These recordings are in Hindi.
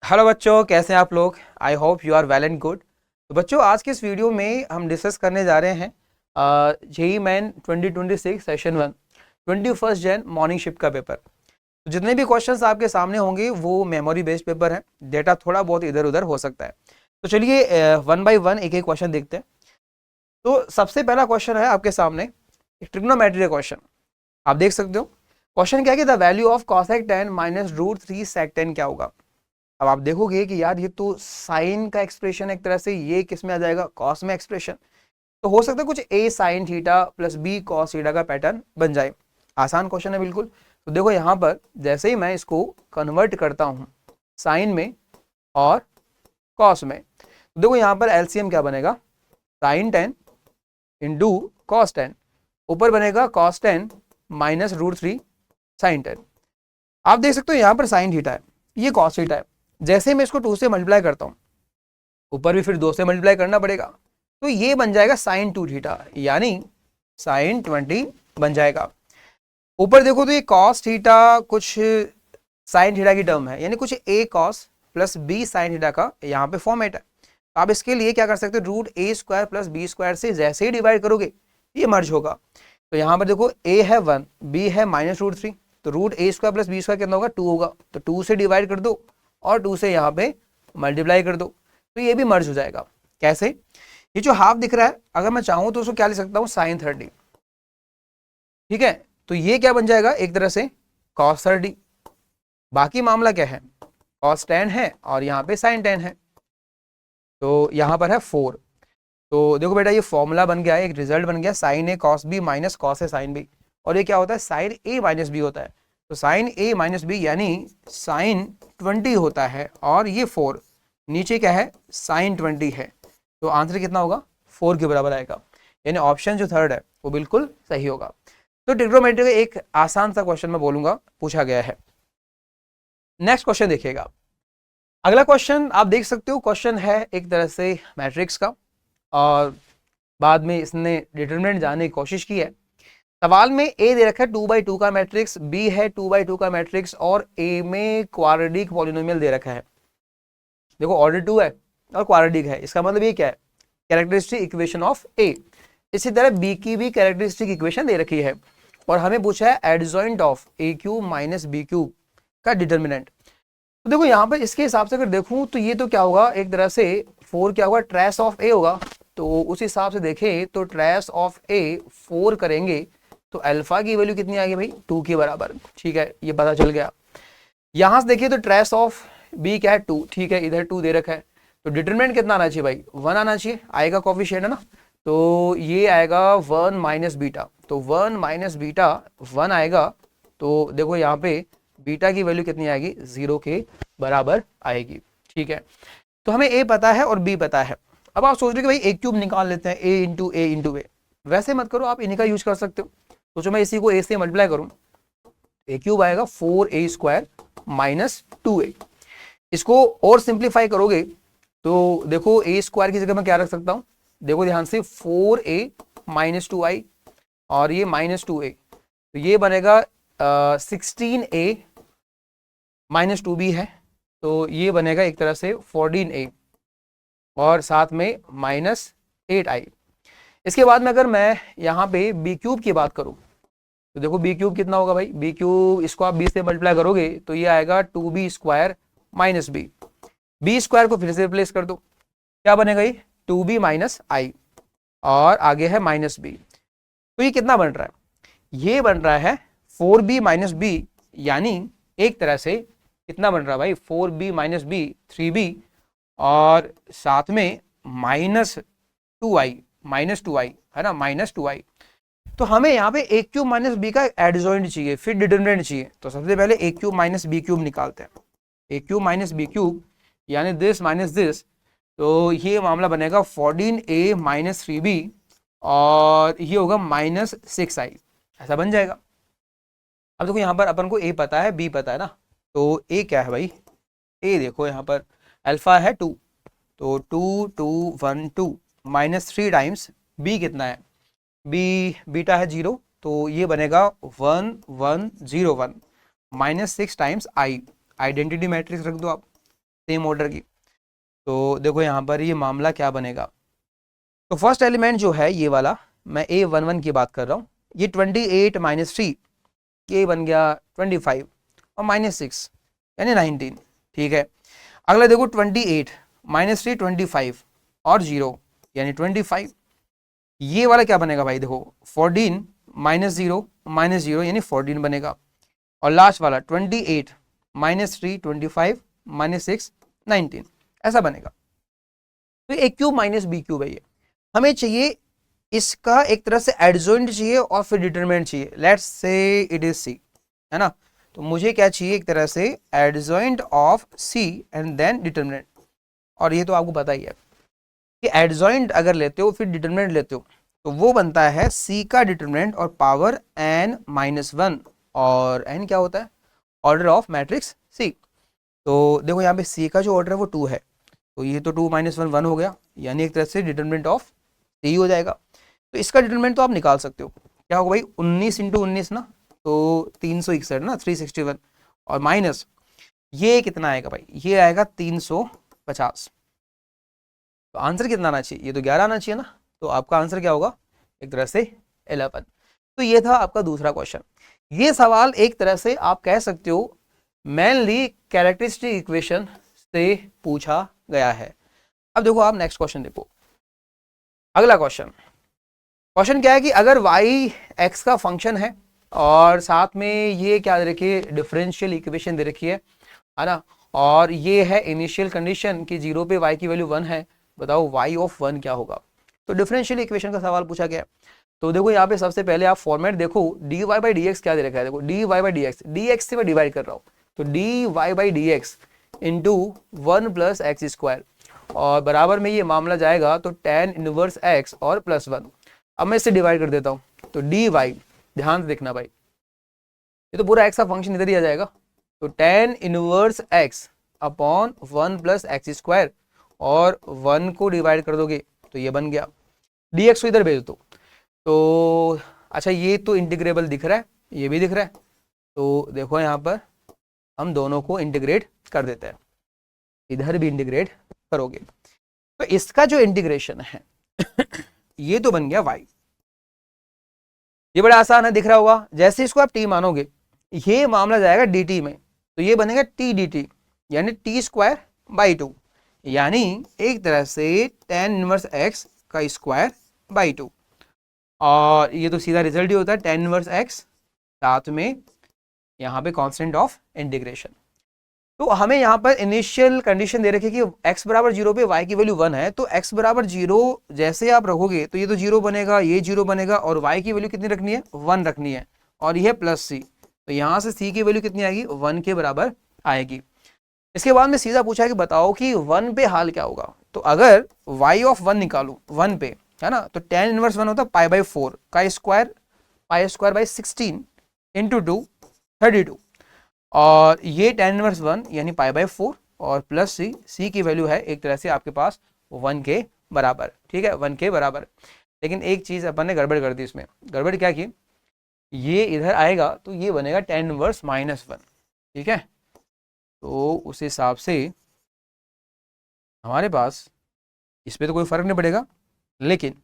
हेलो बच्चों, कैसे हैं आप लोग। I hope you are well and good. तो बच्चों, आज के इस वीडियो में हम डिस्कस करने जा रहे हैं जेई मेन 2026 सेशन 1 21 जन मॉर्निंग शिफ्ट का पेपर। तो जितने भी क्वेश्चंस आपके सामने होंगे वो मेमोरी बेस्ड पेपर है। डेटा थोड़ा बहुत इधर उधर हो सकता है। तो चलिए वन बाय वन एक एक क्वेश्चन देखते हैं। तो सबसे पहला क्वेश्चन है आपके सामने, ट्रिग्नोमेट्री का क्वेश्चन। आप देख सकते हो क्वेश्चन क्या है कि the value of cosec 10 minus root 3 sec 10 क्या होगा। अब आप देखोगे कि यार ये तो साइन का एक्सप्रेशन एक तरह से, ये किस में आ जाएगा, कॉस में एक्सप्रेशन। तो हो सकता है कुछ A sine theta plus B cos theta का पैटर्न बन जाए। आसान क्वेश्चन है बिल्कुल। तो देखो यहाँ पर जैसे ही मैं इसको कन्वर्ट करता हूँ साइन में और कॉस में, तो देखो यहाँ पर एलसीएम क्या बनेगा, साइन 10 इंटू कॉस 10, ऊपर बनेगा कॉस 10 माइनस रूट 3 साइन 10। आप देख सकते हो यहाँ पर साइन थीटा है, ये कॉस थीटा है। जैसे मैं इसको 2 से मल्टीप्लाई करता हूं, ऊपर भी फिर 2 से मल्टीप्लाई करना पड़ेगा, तो ये बन जाएगा साइन 2 थीटा, यानी साइन 20 बन जाएगा। ऊपर देखो तो ये कॉस थीटा कुछ साइन थीटा की टर्म है, यानी कुछ A cos plus B sine theta का यहाँ पे फॉर्मेट है। तो आप इसके लिए क्या कर सकते हो, रूट ए स्क्वायर प्लस बी स्क्वायर से जैसे ही डिवाइड करोगे ये मर्ज होगा। तो यहाँ पर देखो ए है 1, बी है माइनस रूट 3, तो रूट ए स्क्वायर प्लस बी स्क्वायर कितना होगा, 2 होगा। तो 2 से डिवाइड कर दो और 2 से यहाँ पे मल्टीप्लाई कर दो, तो ये भी मर्ज हो जाएगा। कैसे, ये जो हाफ दिख रहा है अगर मैं चाहूं तो उसको क्या लिख सकता हूँ, साइन 30। ठीक है, तो ये क्या बन जाएगा एक तरह से कॉस 30। बाकी मामला क्या है, कॉस 10 है और यहाँ पे साइन 10 है, तो यहाँ पर है 4। तो देखो बेटा, ये फॉर्मूला बन गया है, एक रिजल्ट बन गया, sign A cos B minus cos A sine B. और ये क्या होता है, साइन ए माइनस बी होता है। तो साइन ए माइनस बी यानी साइन 20 होता है, और ये 4 नीचे क्या है, साइन 20 है। तो आंसर कितना होगा, 4 के बराबर आएगा। यानी ऑप्शन जो थर्ड है वो बिल्कुल सही होगा। तो ट्रिग्नोमेट्री का एक आसान सा क्वेश्चन मैं बोलूंगा पूछा गया है। नेक्स्ट क्वेश्चन देखिएगा। अगला क्वेश्चन आप देख सकते हो, क्वेश्चन है एक तरह से मैट्रिक्स का, और बाद में इसने डिटरमिनेंट जानने की कोशिश की है। सवाल में ए दे रखा है 2/2 का मैट्रिक्स, बी है 2/2 का मैट्रिक्स, और ए में क्वाड्रेटिक पॉलिनोमियल दे रखा है। देखो ऑर्डर 2 है और क्वाड्रेटिक है, इसका मतलब ये क्या है, कैरेक्टरिस्टिक इक्वेशन ऑफ ए। इसी तरह बी की भी कैरेक्टरिस्टिक इक्वेशन दे रखी है, और हमें पूछा है adjoint of A cube minus B cube का डिटर्मिनेंट। तो देखो यहाँ पर इसके हिसाब से अगर देखूं तो ये तो क्या होगा, एक तरह से 4 क्या होगा, ट्रेस ऑफ ए होगा। तो उस हिसाब से देखें तो ट्रेस ऑफ ए 4 करेंगे तो अल्फा की वैल्यू कितनी आ गई भाई, 2 के बराबर। ठीक है, ये पता चल गया। यहां से देखिए तो ट्रेस ऑफ बी क्या है, 2। ठीक है, इधर 2 दे रखा है, तो डिटरमिनेंट कितना आना चाहिए भाई, 1 आना चाहिए, आएगा कोफिशिएंट है ना। तो ये आएगा 1 माइनस बीटा, तो 1 माइनस बीटा 1 आएगा। तो देखो यहाँ पे बीटा की वैल्यू कितनी आएगी, 0 के बराबर आएगी। ठीक है, तो हमें ए पता है और बी पता है। अब आप सोच रहे हो कि भाई ए क्यूब निकाल लेते हैं, ए इंटू ए इंटू ए। वैसे मत करो, आप इन्हीं का यूज कर सकते हो। सोचो मैं इसी को ए से मल्टीप्लाई करूं, ए क्यूब आएगा 4a स्क्वायर माइनस 2a। इसको और सिंप्लीफाई करोगे तो देखो ए स्क्वायर की जगह मैं क्या रख सकता हूं, देखो ध्यान से 4a माइनस 2i, और ये माइनस 2a, तो ये बनेगा 16a माइनस 2b है, तो ये बनेगा एक तरह से 14a, और साथ में माइनस 8i। इसके बाद में अगर मैं यहाँ पे बी क्यूब की बात करूँ तो देखो बी क्यूब कितना होगा भाई, बी क्यूब इसको आप 20 से मल्टीप्लाई करोगे तो ये आएगा 2b square minus B. B square को फिर से रिप्लेस कर दो, क्या बनेगा ये 2b माइनस आई, और आगे है माइनस बी। तो ये कितना बन रहा है, ये बन रहा है 4b माइनस बी, यानी एक तरह से कितना बन रहा है भाई, 4b माइनस बी 3b, और साथ में माइनस 2i है ना, माइनस 2i। तो हमें यहाँ पे ए क्यूब माइनस बी का एडजॉइंट चाहिए, फिर डिटरमिनेंट चाहिए। तो सबसे पहले ए क्यूब माइनस बी क्यूब निकालते हैं। ए क्यूब माइनस बी क्यूब यानी दिस माइनस दिस, तो ये मामला बनेगा 14a माइनस 3b, और ये होगा माइनस 6i, ऐसा बन जाएगा। अब देखो यहाँ पर अपन को ए पता है, बी पता है ना, तो ए क्या है भाई, ए देखो यहाँ पर अल्फा है 2, तो 2 2 1 2 माइनस 3 टाइम्स बी कितना है, बी बीटा है 0, तो ये बनेगा 1 1 0 1 minus 6 times I. Identity matrix रख दो आप, सेम ऑर्डर की। तो देखो यहाँ पर ये मामला क्या बनेगा। तो फर्स्ट एलिमेंट जो है ये वाला, मैं A11 की बात कर रहा हूँ, ये 28 माइनस 3, ये बन गया 25 और -6 यानी 19। ठीक है, अगला देखो 28 माइनस 3 25 और 0 यानी 25। ये वाला क्या बनेगा भाई, देखो 14 माइनस जीरो यानी 14 बनेगा। और लास्ट वाला 28 माइनस 3 25 -6 19 ऐसा बनेगा। तो ए क्यूब माइनस बी क्यूब है ये। हमें चाहिए इसका एक तरह से एडजॉइंट चाहिए और फिर डिटरमिनेंट चाहिए। लेट्स से इट इज सी, है ना। तो मुझे क्या चाहिए, एक तरह से adjoint of C and then determinant. और ये तो आपको पता ही है कि एडजॉइंट अगर लेते हो फिर डिटरमिनेंट लेते हो तो वो बनता है सी का डिटरमिनेंट और पावर n-1, और n क्या होता है, ऑर्डर ऑफ मैट्रिक्स सी। तो देखो यहाँ पे सी का जो ऑर्डर है वो 2 है, तो ये तो 2 - 1 1 हो गया, यानी एक तरह से डिटरमिनेंट ऑफ सी हो जाएगा। तो इसका डिटरमिनेंट तो आप निकाल सकते हो, क्या होगा भाई 19 × 19 ना, तो 361 ना, 361 और माइनस ये कितना आएगा भाई, ये आएगा 350। तो आंसर कितना आना चाहिए, ये तो 11 आना चाहिए ना। तो आपका आंसर क्या होगा, एक तरह से 11। तो ये था आपका दूसरा क्वेश्चन। ये सवाल एक तरह से आप कह सकते हो मेनली कैरेक्टरिस्टिक इक्वेशन से पूछा गया है। अब देखो आप नेक्स्ट क्वेश्चन देखो, अगला क्वेश्चन क्या है कि अगर y x का फंक्शन है और साथ में ये क्या दे रखी है, डिफरेंशियल इक्वेशन दे रखी है ना, और ये है इनिशियल कंडीशन कि 0 पे y की वैल्यू 1 है, बताओ y ऑफ 1 क्या होगा। तो डिफरेंशियल इक्वेशन का सवाल पूछा गया। तो देखो यहाँ पे सबसे पहले आप फॉर्मेट देखो, dy बाई डी एक्स क्या दे रखा है, देखो dy by D x, D x से मैं डिवाइड कर रहा हूँ, तो dy by D x into 1 plus X square, और बराबर में ये मामला जाएगा तो tan इनवर्स x और प्लस 1। अब मैं इससे डिवाइड कर देता हूँ, तो dy, ध्यान से देखना भाई, ये तो पूरा x का फंक्शन इधर ही आ जाएगा, तो tan inverse x upon 1 plus X square, और 1 को डिवाइड कर दोगे तो ये बन गया, dx को इधर भेज दो। तो अच्छा ये तो इंटीग्रेबल दिख रहा है, ये भी दिख रहा है, तो देखो यहाँ पर हम दोनों को इंटीग्रेट कर देते हैं, इधर भी इंटीग्रेट करोगे तो इसका जो इंटीग्रेशन है ये तो बन गया y। ये बड़ा आसान है, दिख रहा होगा। जैसे इसको आप t मानोगे ये मामला जाएगा dt में, तो ये बनेगा t dt यानी t स्क्वायर बाई 2, यानी एक तरह से tan इनवर्स x का स्क्वायर बाई 2, और ये तो सीधा रिजल्ट ही होता है tan इनवर्स x साथ में यहाँ पे कांस्टेंट ऑफ इंटीग्रेशन। तो हमें यहाँ पर इनिशियल कंडीशन दे रखी है कि x बराबर 0 पे y की वैल्यू 1 है, तो x बराबर 0 जैसे आप रखोगे तो ये तो 0 बनेगा, ये 0 बनेगा, और y की वैल्यू कितनी रखनी है, 1 रखनी है, और ये प्लस c, तो यहाँ से c की वैल्यू कितनी आएगी, 1 के बराबर आएगी। इसके बाद में सीधा पूछा कि बताओ कि 1 पे हाल क्या होगा। तो अगर y ऑफ 1 निकालो 1 पे, है ना, तो tan इनवर्स 1 होता है पाई बाई 4 का square, pi square by 16 into 2 32, और ये tan इनवर्स 1 यानी पाई बाई 4 और प्लस c की वैल्यू है एक तरह से आपके पास 1 के बराबर। ठीक है, 1 के बराबर। लेकिन एक चीज अपन ने गड़बड़ कर दी, इसमें गड़बड़ क्या की, ये इधर आएगा तो ये बनेगा tan इनवर्स -1। ठीक है, तो उस हिसाब से हमारे पास इस पे तो कोई फर्क नहीं पड़ेगा, लेकिन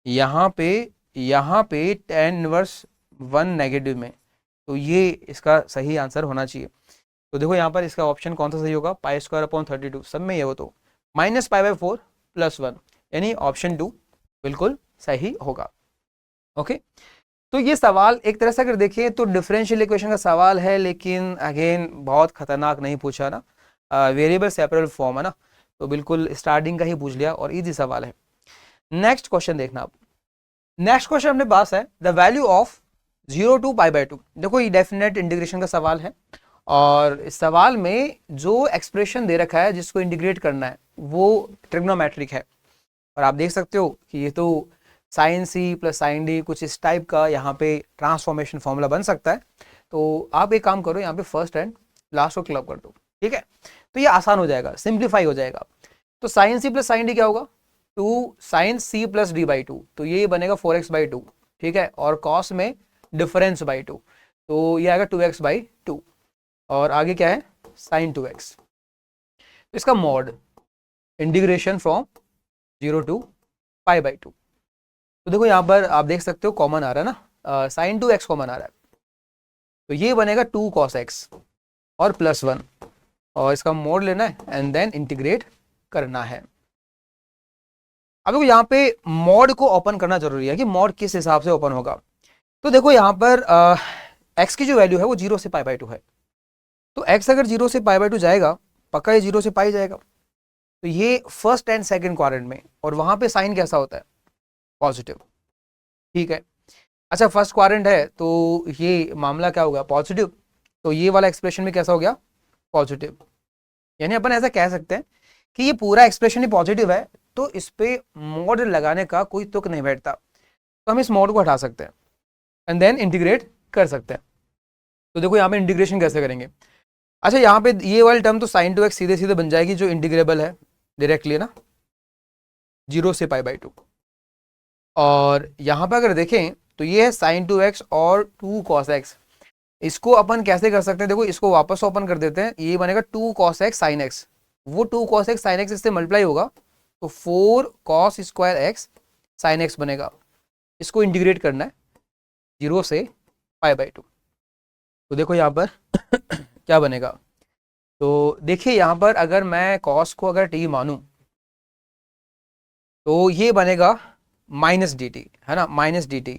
यहाँ पे tan इनवर्स 1 नेगेटिव में, तो ये इसका सही आंसर होना चाहिए। तो देखो यहाँ पर इसका ऑप्शन कौन सा सही होगा, पाई स्क्वायर अपॉन 32, सब में ये हो तो माइनस पाई बाई 4 प्लस 1, यानी ऑप्शन 2 बिल्कुल सही होगा। ओके, तो ये सवाल एक तरह से अगर देखें तो डिफरेंशियल इक्वेशन का सवाल है, लेकिन अगेन बहुत खतरनाक नहीं पूछा ना, वेरिएबल सेपरेबल फॉर्म है ना, तो बिल्कुल स्टार्टिंग का ही पूछ लिया और इजी सवाल है। नेक्स्ट क्वेश्चन देखना आप, नेक्स्ट क्वेश्चन अपने पास है the value of 0 to pi by 2। देखो ये डेफिनेट इंटीग्रेशन का सवाल है, और इस सवाल में जो एक्सप्रेशन दे रखा है जिसको इंटीग्रेट करना है वो ट्रिग्नोमेट्रिक है, और आप देख सकते हो कि ये तो sine C plus sine D कुछ इस टाइप का यहाँ पे ट्रांसफॉर्मेशन फॉर्मूला बन सकता है। तो आप एक काम करो, यहाँ पे फर्स्ट एंड लास्ट को क्लब कर दो, ठीक है, तो ये आसान हो जाएगा, सिंप्लीफाई हो जाएगा। तो sine C plus sine D क्या होगा, 2 sine C plus D by 2, तो ये बनेगा 4x बाई 2, ठीक है, और कॉस में डिफरेंस बाई 2, तो ये आएगा 2x बाई 2, और आगे क्या है साइन 2x। इसका मॉड इंटीग्रेशन फ्रॉम 0 to π/2। तो देखो यहाँ पर आप देख सकते हो कॉमन आ रहा है ना, sin 2x कॉमन आ रहा है, तो ये बनेगा 2 cos x और +1, और इसका मोड लेना है एंड देन इंटीग्रेट करना है। अब देखो यहाँ पे मॉड को ओपन करना जरूरी है कि मॉड किस हिसाब से ओपन होगा। तो देखो यहाँ पर x की जो वैल्यू है वो 0 से π/2 है, तो x अगर 0 से π/2 जाएगा, पक्का ये 0 से पाई जाएगा। तो ये फर्स्ट एंड सेकंड क्वाड्रेंट में, और वहां पे साइन कैसा होता है, पॉजिटिव, ठीक है। अच्छा फर्स्ट क्वाड्रेंट है तो ये मामला क्या होगा, पॉजिटिव, तो ये वाला एक्सप्रेशन में कैसा हो गया, पॉजिटिव। यानी अपन ऐसा कह सकते हैं कि ये पूरा एक्सप्रेशन ही पॉजिटिव है, तो इस पे मोड लगाने का कोई तुक नहीं बैठता, तो हम इस मोड को हटा सकते हैं एंड देन इंटीग्रेट कर सकते हैं। तो देखो यहाँ पे इंटीग्रेशन कैसे करेंगे। अच्छा यहाँ पे ये वाली टर्म तो sin 2x सीधे सीधे बन जाएगी, जो इंटीग्रेबल है डायरेक्टली ना, 0 से π/2। और यहाँ पर अगर देखें तो ये है sin 2x और 2 cos x। इसको अपन कैसे कर सकते हैं, देखो इसको वापस ओपन कर देते हैं, ये बनेगा 2 cos x sin x, वो 2 cos x sin x इससे मल्टीप्लाई होगा तो 4 cos square x sin x बनेगा। इसको इंटीग्रेट करना है 0 से π/2। तो देखो यहाँ पर क्या बनेगा, तो देखिए यहाँ पर अगर मैं cos को अगर t मानूं तो ये बनेगा -dt, है ना, -dt,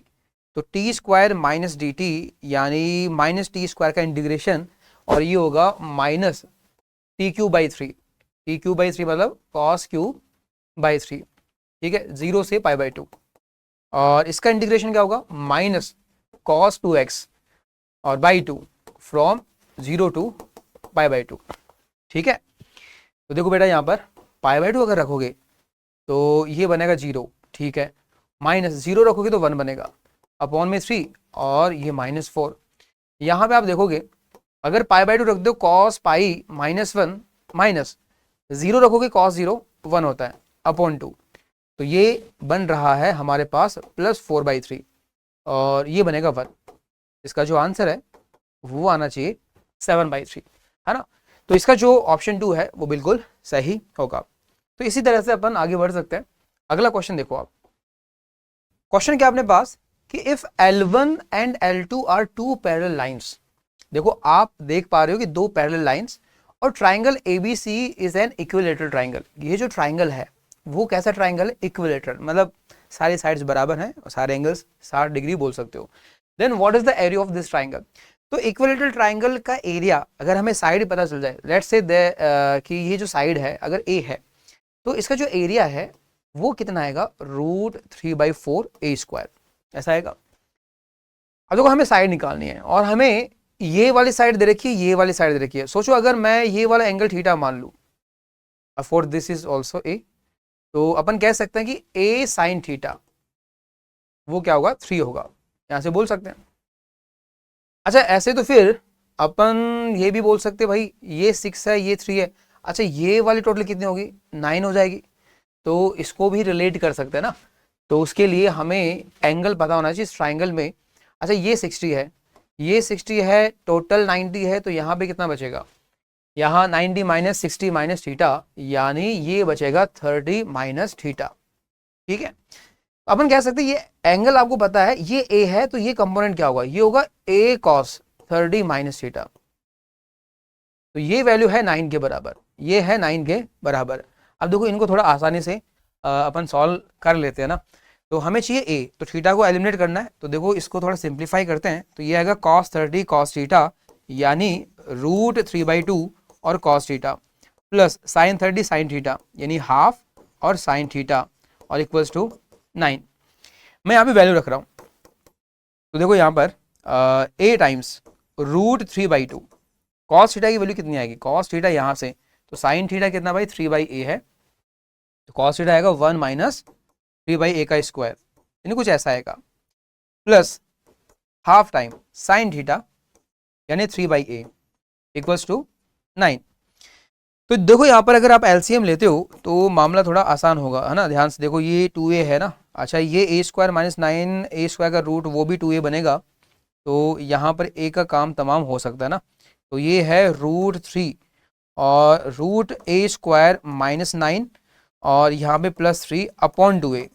तो t स्क्वायर -dt यानी -t² का इंटीग्रेशन, और ये होगा -t³/3, t³/3 मतलब cos³/3, ठीक है, 0 से π/2। और इसका इंटीग्रेशन क्या होगा, -cos 2x और /2 फ्रॉम 0 to π/2, ठीक है। तो देखो बेटा यहाँ पर π/2 अगर रखोगे तो ये बनेगा 0, ठीक है, -0 रखोगे तो 1 बनेगा, अपॉन में 3 और ये -4। यहाँ पे आप देखोगे अगर π/2 रख दो cos पाई -1 माइनस 0 रखोगे cos 0 1 होता है अपॉन 2, तो ये बन रहा है हमारे पास +4/3 और ये बनेगा 1। इसका जो आंसर है वो आना चाहिए 7/3, है ना। तो इसका जो ऑप्शन 2 है वो बिल्कुल सही होगा। तो इसी तरह से अपन आगे बढ़ सकते हैं। अगला क्वेश्चन देखो आप, क्वेश्चन क्या अपने पास कि if L1 and L2 are 2 parallel lines. देखो आप देख पा रहे हो कि 2 पैरेलल लाइंस और triangle ABC is an equilateral triangle. ये जो ट्राइंगल है वो कैसा ट्राइंगल है, इक्विलेटरल, मतलब सारी साइड्स बराबर हैं और सारे एंगल्स 60 डिग्री बोल सकते हो। Then what is the area of this triangle. तो इक्विलेटरल ट्राइंगल का एरिया अगर हमें साइड पता चल जाए, लेट्स से कि ये जो साइड है अगर A है तो इसका जो एरिया है वो कितना आएगा, √3/4 A², ऐसा आएगा। अब देखो हमें साइड निकालनी है और हमें ये वाली साइड दे रखी है, ये वाली साइड दे रखी है। सोचो अगर मैं ये वाला एंगल थीटा मान लूँ, for this is also A, तो अपन कह सकते हैं कि A sin थीटा वो क्या होगा, 3 होगा, यहां से बोल सकते हैं। अच्छा ऐसे तो फिर अपन ये भी बोल सकते हैं भाई ये 6 है ये 3 है, अच्छा ये वाली टोटल कितनी होगी, 9 हो जाएगी, तो इसको भी रिलेट कर सकते हैं ना। तो उसके लिए हमें एंगल पता होना चाहिए इस ट्राइंगल में। अच्छा ये 60 है, ये 60 है, टोटल 90 है, तो यहाँ पे कितना बचेगा, यहाँ 90 - 60 - थीटा, यानी ये बचेगा 30 - थीटा, ठीक है। अपन कह सकते हैं ये एंगल आपको पता है ये A है, तो ये कंपोनेंट क्या होगा, ये होगा A cos 30 - थीटा, तो ये वैल्यू है 9 के बराबर, ये है 9 के बराबर। अब देखो इनको थोड़ा आसानी से अपन सॉल्व कर लेते हैं ना। तो हमें चाहिए A, तो थीटा को एलिमिनेट करना है, तो देखो इसको थोड़ा सिंप्लीफाई करते हैं, तो ये आएगा cos 30 cos थीटा यानी √3/2 और cos theta plus sin 30 sin theta यानी हाफ और sin थीटा और इक्वल्स टू 9। मैं यहाँ पे वैल्यू रख रहा हूँ, तो देखो यहाँ पर A टाइम्स √3/2, cos थीटा की वैल्यू कितनी आएगी, cos थीटा यहाँ से, तो sin थीटा कितना भाई 3/A है, तो cos थीटा आएगा 1 - 3/A का स्क्वायर, यानी कुछ ऐसा आएगा, plus half time sin theta यानी 3/A इक्वल्स टू 9। तो देखो यहाँ पर अगर आप एलसीएम लेते हो तो मामला थोड़ा आसान होगा, है ना। ध्यान से देखो ये 2A है ना, अच्छा ये A² - 9 A² का रूट वो भी 2A बनेगा, तो यहाँ पर A का काम तमाम हो सकता है ना। तो ये है √3 और रूट ए स्क्वायर -9 और यहाँ पे +3 अपॉन 2a,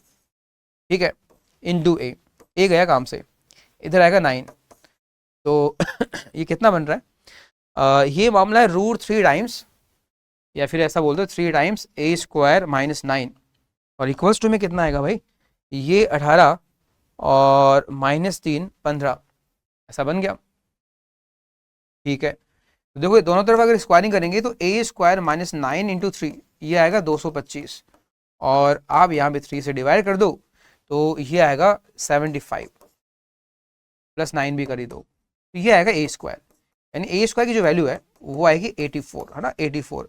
ठीक है, इंटू ए गया काम से, इधर आएगा 9। तो ये कितना बन रहा है, ये मामला है √3 टाइम्स, या फिर ऐसा बोल दो 3 टाइम्स ए स्क्वायर -9 और इक्वल्स टू में कितना आएगा भाई, ये 18 और -3 15, ऐसा बन गया। ठीक है, तो देखो दोनों तरफ अगर स्क्वायरिंग करेंगे तो ए स्क्वायर -9 इंटू 3 ये आएगा 225 और आप यहाँ पे 3 से डिवाइड कर दो तो ये आएगा 75 +9 भी कर ही दो, तो ये आएगा ए स्क्वायर, यानी ए स्क्वायर की जो वैल्यू है वो आएगी 84, है ना, 84।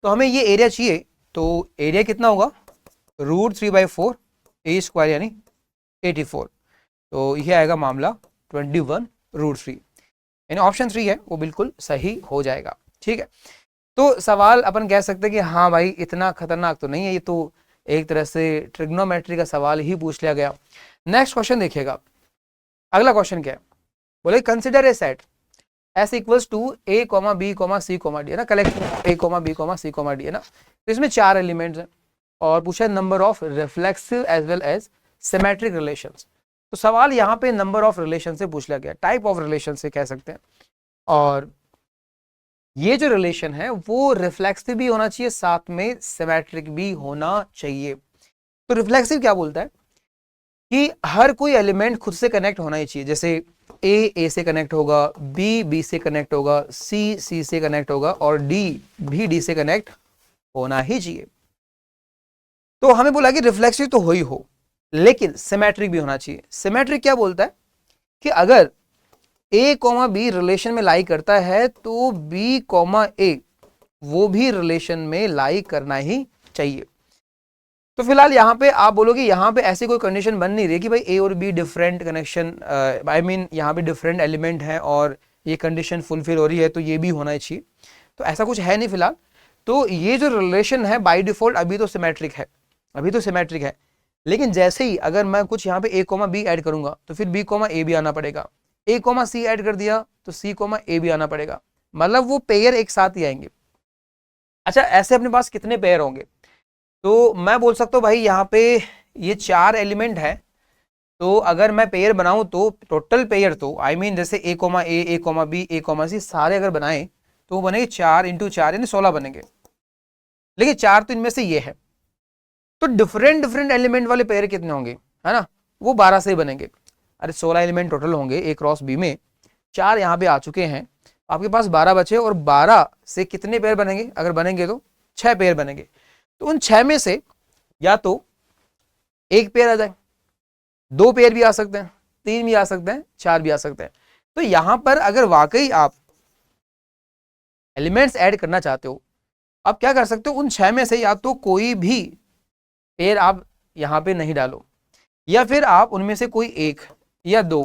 तो हमें ये एरिया चाहिए, तो एरिया कितना होगा, √3/4 ए स्क्वायर यानी 84, तो ये आएगा मामला 21√3, यानी ऑप्शन 3 है वो बिल्कुल सही हो जाएगा। ठीक है, तो सवाल अपन कह सकते हैं कि हाँ भाई इतना खतरनाक तो नहीं है, ये तो एक तरह से ट्रिग्नोमेट्री का सवाल ही पूछ लिया गया। नेक्स्ट क्वेश्चन देखिएगा, अगला क्वेश्चन क्या है, बोले consider a set S equals to A, B, C, D है ना, collection A, B, C, D है ना। तो इसमें 4 एलिमेंट्स हैं और पूछा है number of reflexive as well as symmetric relations. तो सवाल यहाँ पे नंबर ऑफ रिलेशन से पूछ लिया गया, टाइप ऑफ रिलेशन से कह सकते हैं, और ये जो रिलेशन है वो रिफ्लेक्सिव भी होना चाहिए, साथ में सिमेट्रिक भी होना चाहिए। तो रिफ्लेक्सिव क्या बोलता है कि हर कोई एलिमेंट खुद से कनेक्ट होना ही चाहिए, जैसे ए से कनेक्ट होगा, बी से कनेक्ट होगा, सी से कनेक्ट होगा और डी से कनेक्ट होना ही चाहिए। तो हमें बोला कि रिफ्लेक्सिव तो हो ही हो, लेकिन सिमेट्रिक भी होना चाहिए। सिमेट्रिक क्या बोलता है कि अगर ए, बी रिलेशन में लाई करता है तो बी, ए वो भी रिलेशन में लाई करना ही चाहिए। तो फिलहाल यहाँ पे आप बोलोगे यहाँ पे ऐसी कोई कंडीशन बन नहीं रही कि भाई ए और be different connection, I mean यहाँ पे डिफरेंट एलिमेंट है और ये कंडीशन फुलफिल हो रही है तो ये भी होना चाहिए, तो ऐसा कुछ है नहीं फिलहाल। तो ये जो रिलेशन है बाय डिफॉल्ट अभी तो सिमेट्रिक है, अभी तो सिमेट्रिक है, लेकिन जैसे ही अगर मैं कुछ यहाँ पे ए, बी ऐड करूंगा तो फिर बी, ए भी आना पड़ेगा, ए, सी ऐड कर दिया तो सी, ए भी आना पड़ेगा, मतलब वो पेयर एक साथ ही आएंगे। अच्छा, ऐसे अपने पास कितने पेयर होंगे, तो मैं बोल सकता हूँ भाई यहाँ पे ये 4 एलिमेंट है, तो अगर मैं पेयर बनाऊं तो टोटल पेयर तो आई मीन जैसे ए, बी, सी सारे अगर बनाए तो वो बनेंगे 4 × 4 यानी 16 बनेंगे, लेकिन 4 तो इनमें से ये है, तो डिफरेंट एलिमेंट वाले पेयर कितने होंगे, है ना, वो 12 से ही बनेंगे। अरे 16 एलिमेंट टोटल होंगे ए क्रॉस बी में, 4 यहाँ पे आ चुके हैं, आपके पास 12 बचे और 12 से कितने पेयर बनेंगे, अगर बनेंगे तो 6 पेयर बनेंगे। तो उन 6 में से या तो एक पेयर आ जाए, 2 पेयर भी आ सकते हैं, 3 भी आ सकते हैं, 4 भी आ सकते हैं। तो यहां पर अगर वाकई आप एलिमेंट्स ऐड करना चाहते हो, आप क्या कर सकते हो, उन 6 में से या तो कोई भी पेयर आप यहां पे नहीं डालो, या फिर आप उनमें से कोई एक या 2,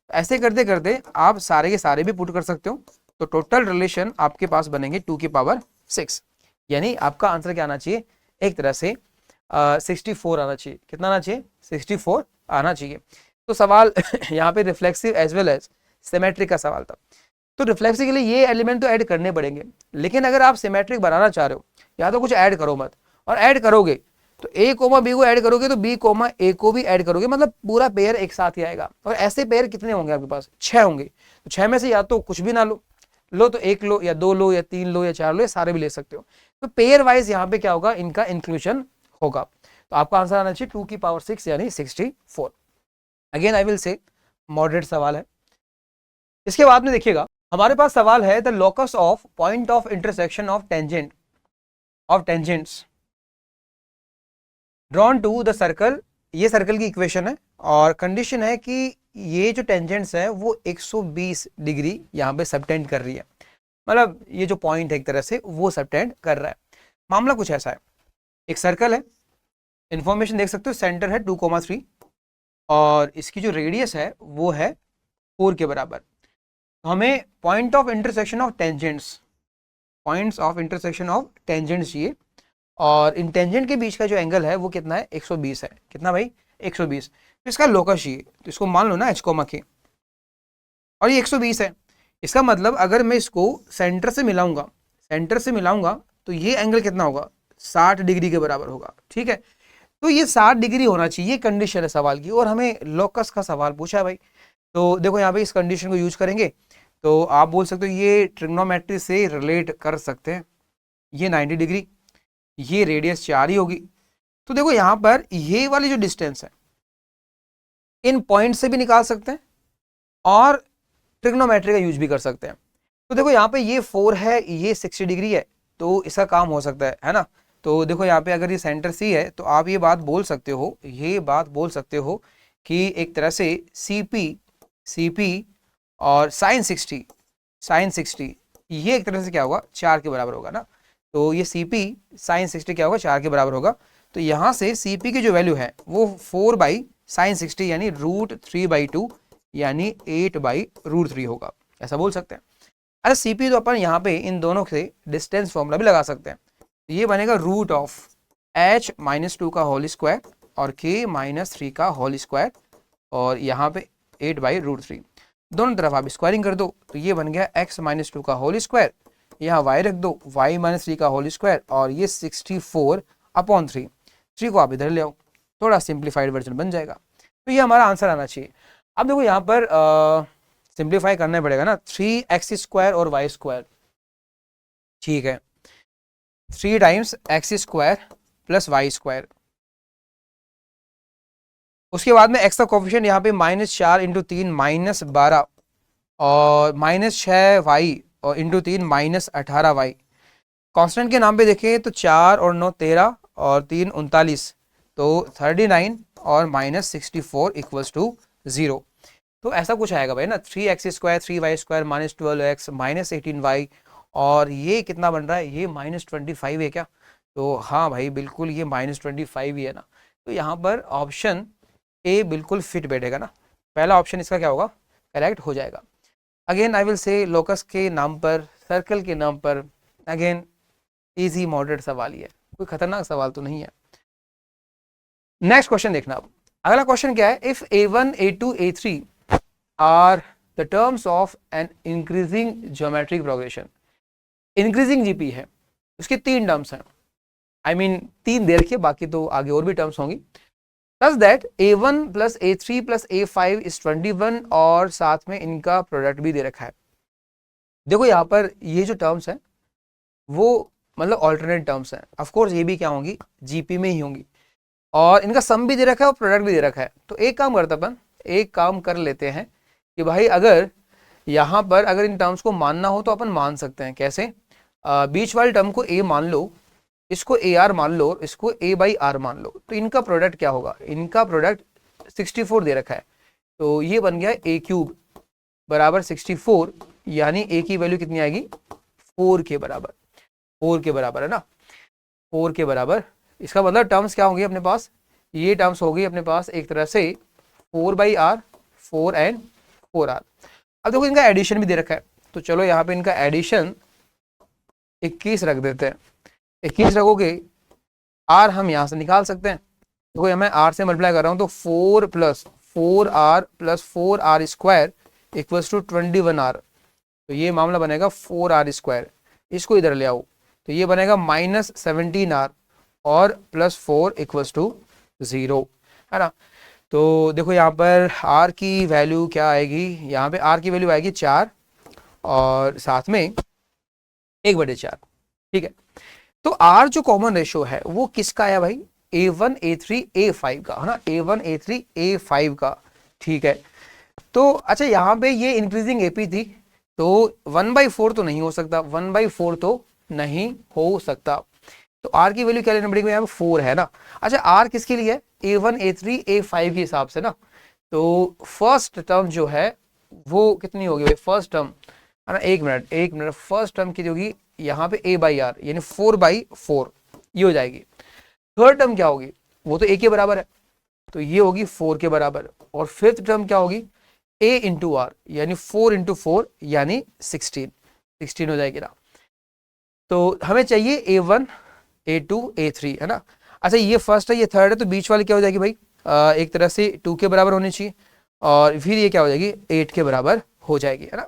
ऐसे करते करते आप सारे के सारे भी पुट कर सकते हो। तो टोटल रिलेशन आपके पास बनेंगे 2⁶, यानी आपका आंसर क्या आना चाहिए, एक तरह से 64 आना चाहिए। कितना आना चाहिए, 64 आना चाहिए। तो सवाल यहाँ पे reflexive as well as symmetric का सवाल था, तो रिफ्लेक्सिव के लिए ये एलिमेंट तो ऐड करने पड़ेंगे, लेकिन अगर आप सिमेट्रिक बनाना चाह रहे हो या तो कुछ ऐड करो मत, और ऐड करोगे तो ए, बी को ऐड करोगे तो बी, ए को भी ऐड करोगे, मतलब पूरा पेयर एक साथ ही आएगा। और ऐसे पेयर कितने होंगे आपके पास, 6 होंगे, तो 6 में से या तो कुछ भी ना लो तो 1 लो या 2 लो या 3 लो या 4 लो, सारे भी ले सकते हो। तो पेयर वाइज यहाँ पे क्या होगा, इनका इंक्लूजन होगा। तो आपका आंसर आना चाहिए 2⁶ यानी 64। Again I will say moderate सवाल है। इसके बाद में देखिएगा हमारे पास सवाल है the locus of point of intersection of tangents drawn to the circle. ये सर्कल की इक्वेशन है और कंडीशन है कि ये जो टेंजेंट्स है वो 120 डिग्री यहाँ पे सबटेंड कर रही है, मतलब ये जो पॉइंट है एक तरह से वो सबटेंड कर रहा है। मामला कुछ ऐसा है, एक सर्कल है, इंफॉर्मेशन देख सकते हो, सेंटर है 2,3 और इसकी जो रेडियस है वो है 4 के बराबर। तो हमें point of intersection of tangents, points of intersection of tangents चाहिए, और इन टेंजेंट के बीच का जो एंगल है वो कितना है, 120 है। कितना भाई, 120। तो इसका लोकस चाहिए, तो इसको मान लो ना h, के, और ये 120 है। इसका मतलब अगर मैं इसको सेंटर से मिलाऊंगा, सेंटर से मिलाऊंगा तो ये एंगल कितना होगा, 60 डिग्री के बराबर होगा। ठीक है, तो ये 60 डिग्री होना चाहिए, कंडीशन है सवाल की, और हमें लोकस का सवाल पूछा है भाई। तो देखो यहाँ पे इस कंडीशन को यूज करेंगे तो आप बोल सकते हो ये ट्रिग्नोमेट्री से रिलेट कर सकते हैं, ये 90 डिग्री, ये रेडियस 4 ही होगी। तो देखो यहाँ पर ये वाली जो डिस्टेंस है इन पॉइंट से भी निकाल सकते हैं और ट्रिग्नोमेट्री का यूज भी कर सकते हैं। तो देखो यहाँ पे ये 4 है, ये 60 डिग्री है, तो इसका काम हो सकता है ना। तो देखो यहाँ पे अगर ये सेंटर सी है तो आप ये बात बोल सकते हो, ये बात बोल सकते हो कि एक तरह से CP और साइन 60 ये एक तरह से क्या होगा, 4 के बराबर होगा ना। तो ये CP साइन 60 क्या होगा, 4 के बराबर होगा। तो यहाँ से CP की जो वैल्यू है वो 4 बाई साइन 60 यानी √3/2 यानी 8/√3 होगा, ऐसा बोल सकते हैं। अच्छा CP तो अपन यहाँ पे इन दोनों से डिस्टेंस फॉर्मूला भी लगा सकते हैं। ये बनेगा √h-2 का होल स्क्वायर और k-3 का होल स्क्वायर और यहाँ पे 8/√3, दोनों तरफ आप स्क्वायरिंग कर दो तो ये बन गया x-2 का होल स्क्वायर, यहाँ y रख दो y-3 का होल स्क्वायर और ये 64/3, 3 को आप इधर ले आओ, थोड़ा सिंप्लीफाइड वर्जन बन जाएगा। तो ये हमारा आंसर आना चाहिए। अब देखो यहाँ पर सिंप्लीफाई करना पड़ेगा ना, 3x² और y², ठीक है, 3 टाइम्स x² प्लस y², उसके बाद में x का कोफिशिएंट यहाँ पे -4 × 3 -12 और -6y और × 3 -18y। कांस्टेंट के नाम पे देखें तो 4 और 9 13 और 3 39, तो 39 और -64 = 0। तो ऐसा कुछ आएगा भाई ना, 3x² 3y² -12x -18y और ये कितना बन रहा है, ये -25 है क्या। तो हाँ भाई बिल्कुल ये -25 ही है ना। तो यहाँ पर ऑप्शन ए बिल्कुल फिट बैठेगा ना, पहला ऑप्शन इसका क्या होगा, करेक्ट हो जाएगा। Again I will say locus के नाम पर, सर्कल के नाम पर, अगेन इजी मॉडरेट सवाल ही है, कोई खतरनाक सवाल तो नहीं है। नेक्स्ट क्वेश्चन देखना। अब अगला क्वेश्चन क्या है, if A1 A2 A3 are the terms of an increasing geometric progression, increasing GP है, उसके 3 टर्म्स हैं, आई मीन 3 दे रखिए, बाकी तो आगे और भी टर्म्स होंगी। Thus that A1 + A3 + A5 = 21 और साथ में इनका प्रोडक्ट भी दे रखा है। देखो यहाँ पर ये जो टर्म्स हैं वो मतलब ऑल्टरनेट टर्म्स हैं, ऑफ कोर्स ये भी क्या होंगी, जीपी में ही होंगी, और इनका सम भी दे रखा है और प्रोडक्ट भी दे रखा है। तो एक काम करते अपन, एक काम कर लेते हैं कि भाई अगर यहाँ पर अगर इन टर्म्स को मानना हो तो अपन मान सकते हैं। कैसे, बीच वाले टर्म को A मान लो, इसको AR मान लो, इसको A/R मान लो, तो इनका प्रोडक्ट क्या होगा, इनका प्रोडक्ट 64 दे रखा है, तो ये बन गया A³ बराबर 64 यानी A की वैल्यू कितनी आएगी, 4 के बराबर, 4 के बराबर है ना, 4 के बराबर। इसका मतलब टर्म्स क्या होंगी अपने पास, ये टर्म्स होगी अपने पास एक तरह से 4/R 4 and 4R। अब देखो इनका एडिशन भी दे रखा है, तो चलो यहाँ पे इनका एडिशन 21 रख देते हैं। 21 रखोगे, R हम यहाँ से निकाल सकते हैं, देखो मैं R से मल्टीप्लाई कर रहा हूँ तो 4 + 4R + 4R² = 21R, तो ये मामला बनेगा 4R², इसको इधर ले आओ तो ये बनेगा -17R और +4 = 0, है ना। तो देखो यहाँ पर R की वैल्यू क्या आएगी, यहाँ पे R की वैल्यू आएगी 4 और साथ में 1/4, ठीक है। तो R जो कॉमन रेशो है वो किसका है भाई, A1 A3 A5 का, है ना, A1 A3 A5 का, ठीक है। तो अच्छा यहाँ पे ये इंक्रीजिंग AP थी तो 1/4 तो नहीं हो सकता, 1/4 तो नहीं हो सकता, तो R की वैल्यू क्या लेना पड़ेगी, यहाँ पे 4 है ना। अच्छा R किसके लिए है, A1 A3 A5 के हिसाब से ना, तो फर्स्ट टर्म जो है वो कितनी होगी भाई, फर्स्ट टर्म है ना, एक मिनट, फर्स्ट टर्म की होगी यहाँ पे A/R यानी 4/4 ये हो जाएगी। थर्ड टर्म क्या होगी, वो तो A के बराबर है, तो ये होगी 4 के बराबर, और फिफ्थ टर्म क्या होगी, A × R यानी 4 × 4 यानी 16 हो जाएगी ना। तो हमें चाहिए A1 A2 A3, है ना। अच्छा ये फर्स्ट है, ये थर्ड है, तो बीच वाली क्या हो जाएगी भाई, एक तरह से 2 के बराबर होनी चाहिए, और फिर ये क्या हो जाएगी 8 के बराबर हो जाएगी, है ना।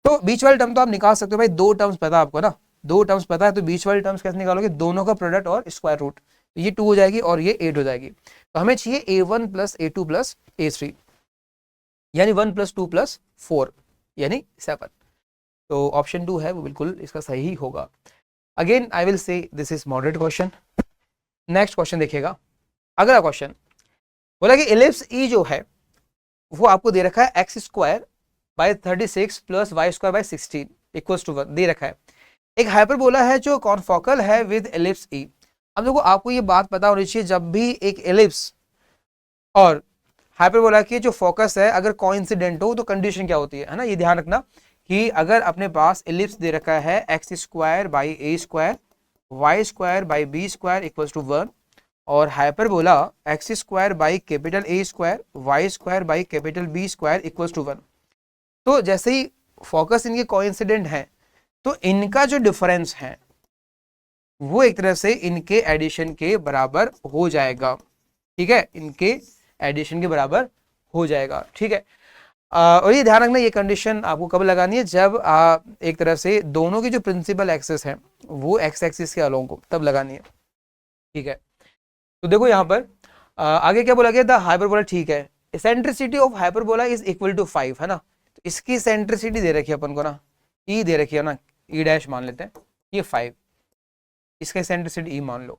तो बीच वाली टर्म तो आप निकाल सकते हो भाई, 2 टर्म्स पता आपको ना, दो टर्म्स पता है तो बीच वाली टर्म्स कैसे निकालोगे, दोनों का प्रोडक्ट और स्क्वायर रूट, तो ये 2 हो जाएगी और ये 8 हो जाएगी। तो हमें चाहिए a1 plus a2 plus a3, यानी 1 प्लस 2 प्लस 4 यानी 7। तो ऑप्शन 2 है वो बिल्कुल इसका सही होगा। Again I will say this is moderate question. Next question देखिएगा, अगला क्वेश्चन बोला कि एलिप्स ई जो है वो आपको दे रखा है X square by 36 plus Y square by 16 equals to 1 दे रखा है। एक हाइपरबोला है जो कॉन्फोकल है विद एलिप्स ई। अब देखो आपको ये बात पता होनी चाहिए, जब भी एक एलिप्स और हाइपरबोला की जो फोकस है अगर कोइंसिडेंट हो तो कंडीशन क्या होती है ना, ये ध्यान रखना कि अगर अपने पास एलिप्स दे रखा है X square by A square Y square by B square equals to 1 और hyperbola X square by capital A square Y square by capital B square equals to 1, तो जैसे ही फोकस इनके कोइंसिडेंट है तो इनका जो डिफरेंस है वो एक तरह से इनके एडिशन के बराबर हो जाएगा। ठीक है, इनके एडिशन के बराबर हो जाएगा। ठीक है, और ये ध्यान रखना ये कंडीशन आपको कब लगानी है, जब एक तरह से दोनों की जो प्रिंसिपल एक्सिस है वो एक्स एक्सिस के अलोंग को तब लगानी है। ठीक है, तो देखो यहाँ पर आगे क्या बोला गया था, हाइपरबोला। ठीक है, eccentricity of hyperbola is equal to 5 है ना, तो इसकी सेंट्रिसिटी दे रखी है अपन को ना, ई दे रखी है ना, ई डैश मान लेते हैं, ये 5, इसका एसेंट्रिसिटी ई मान लो।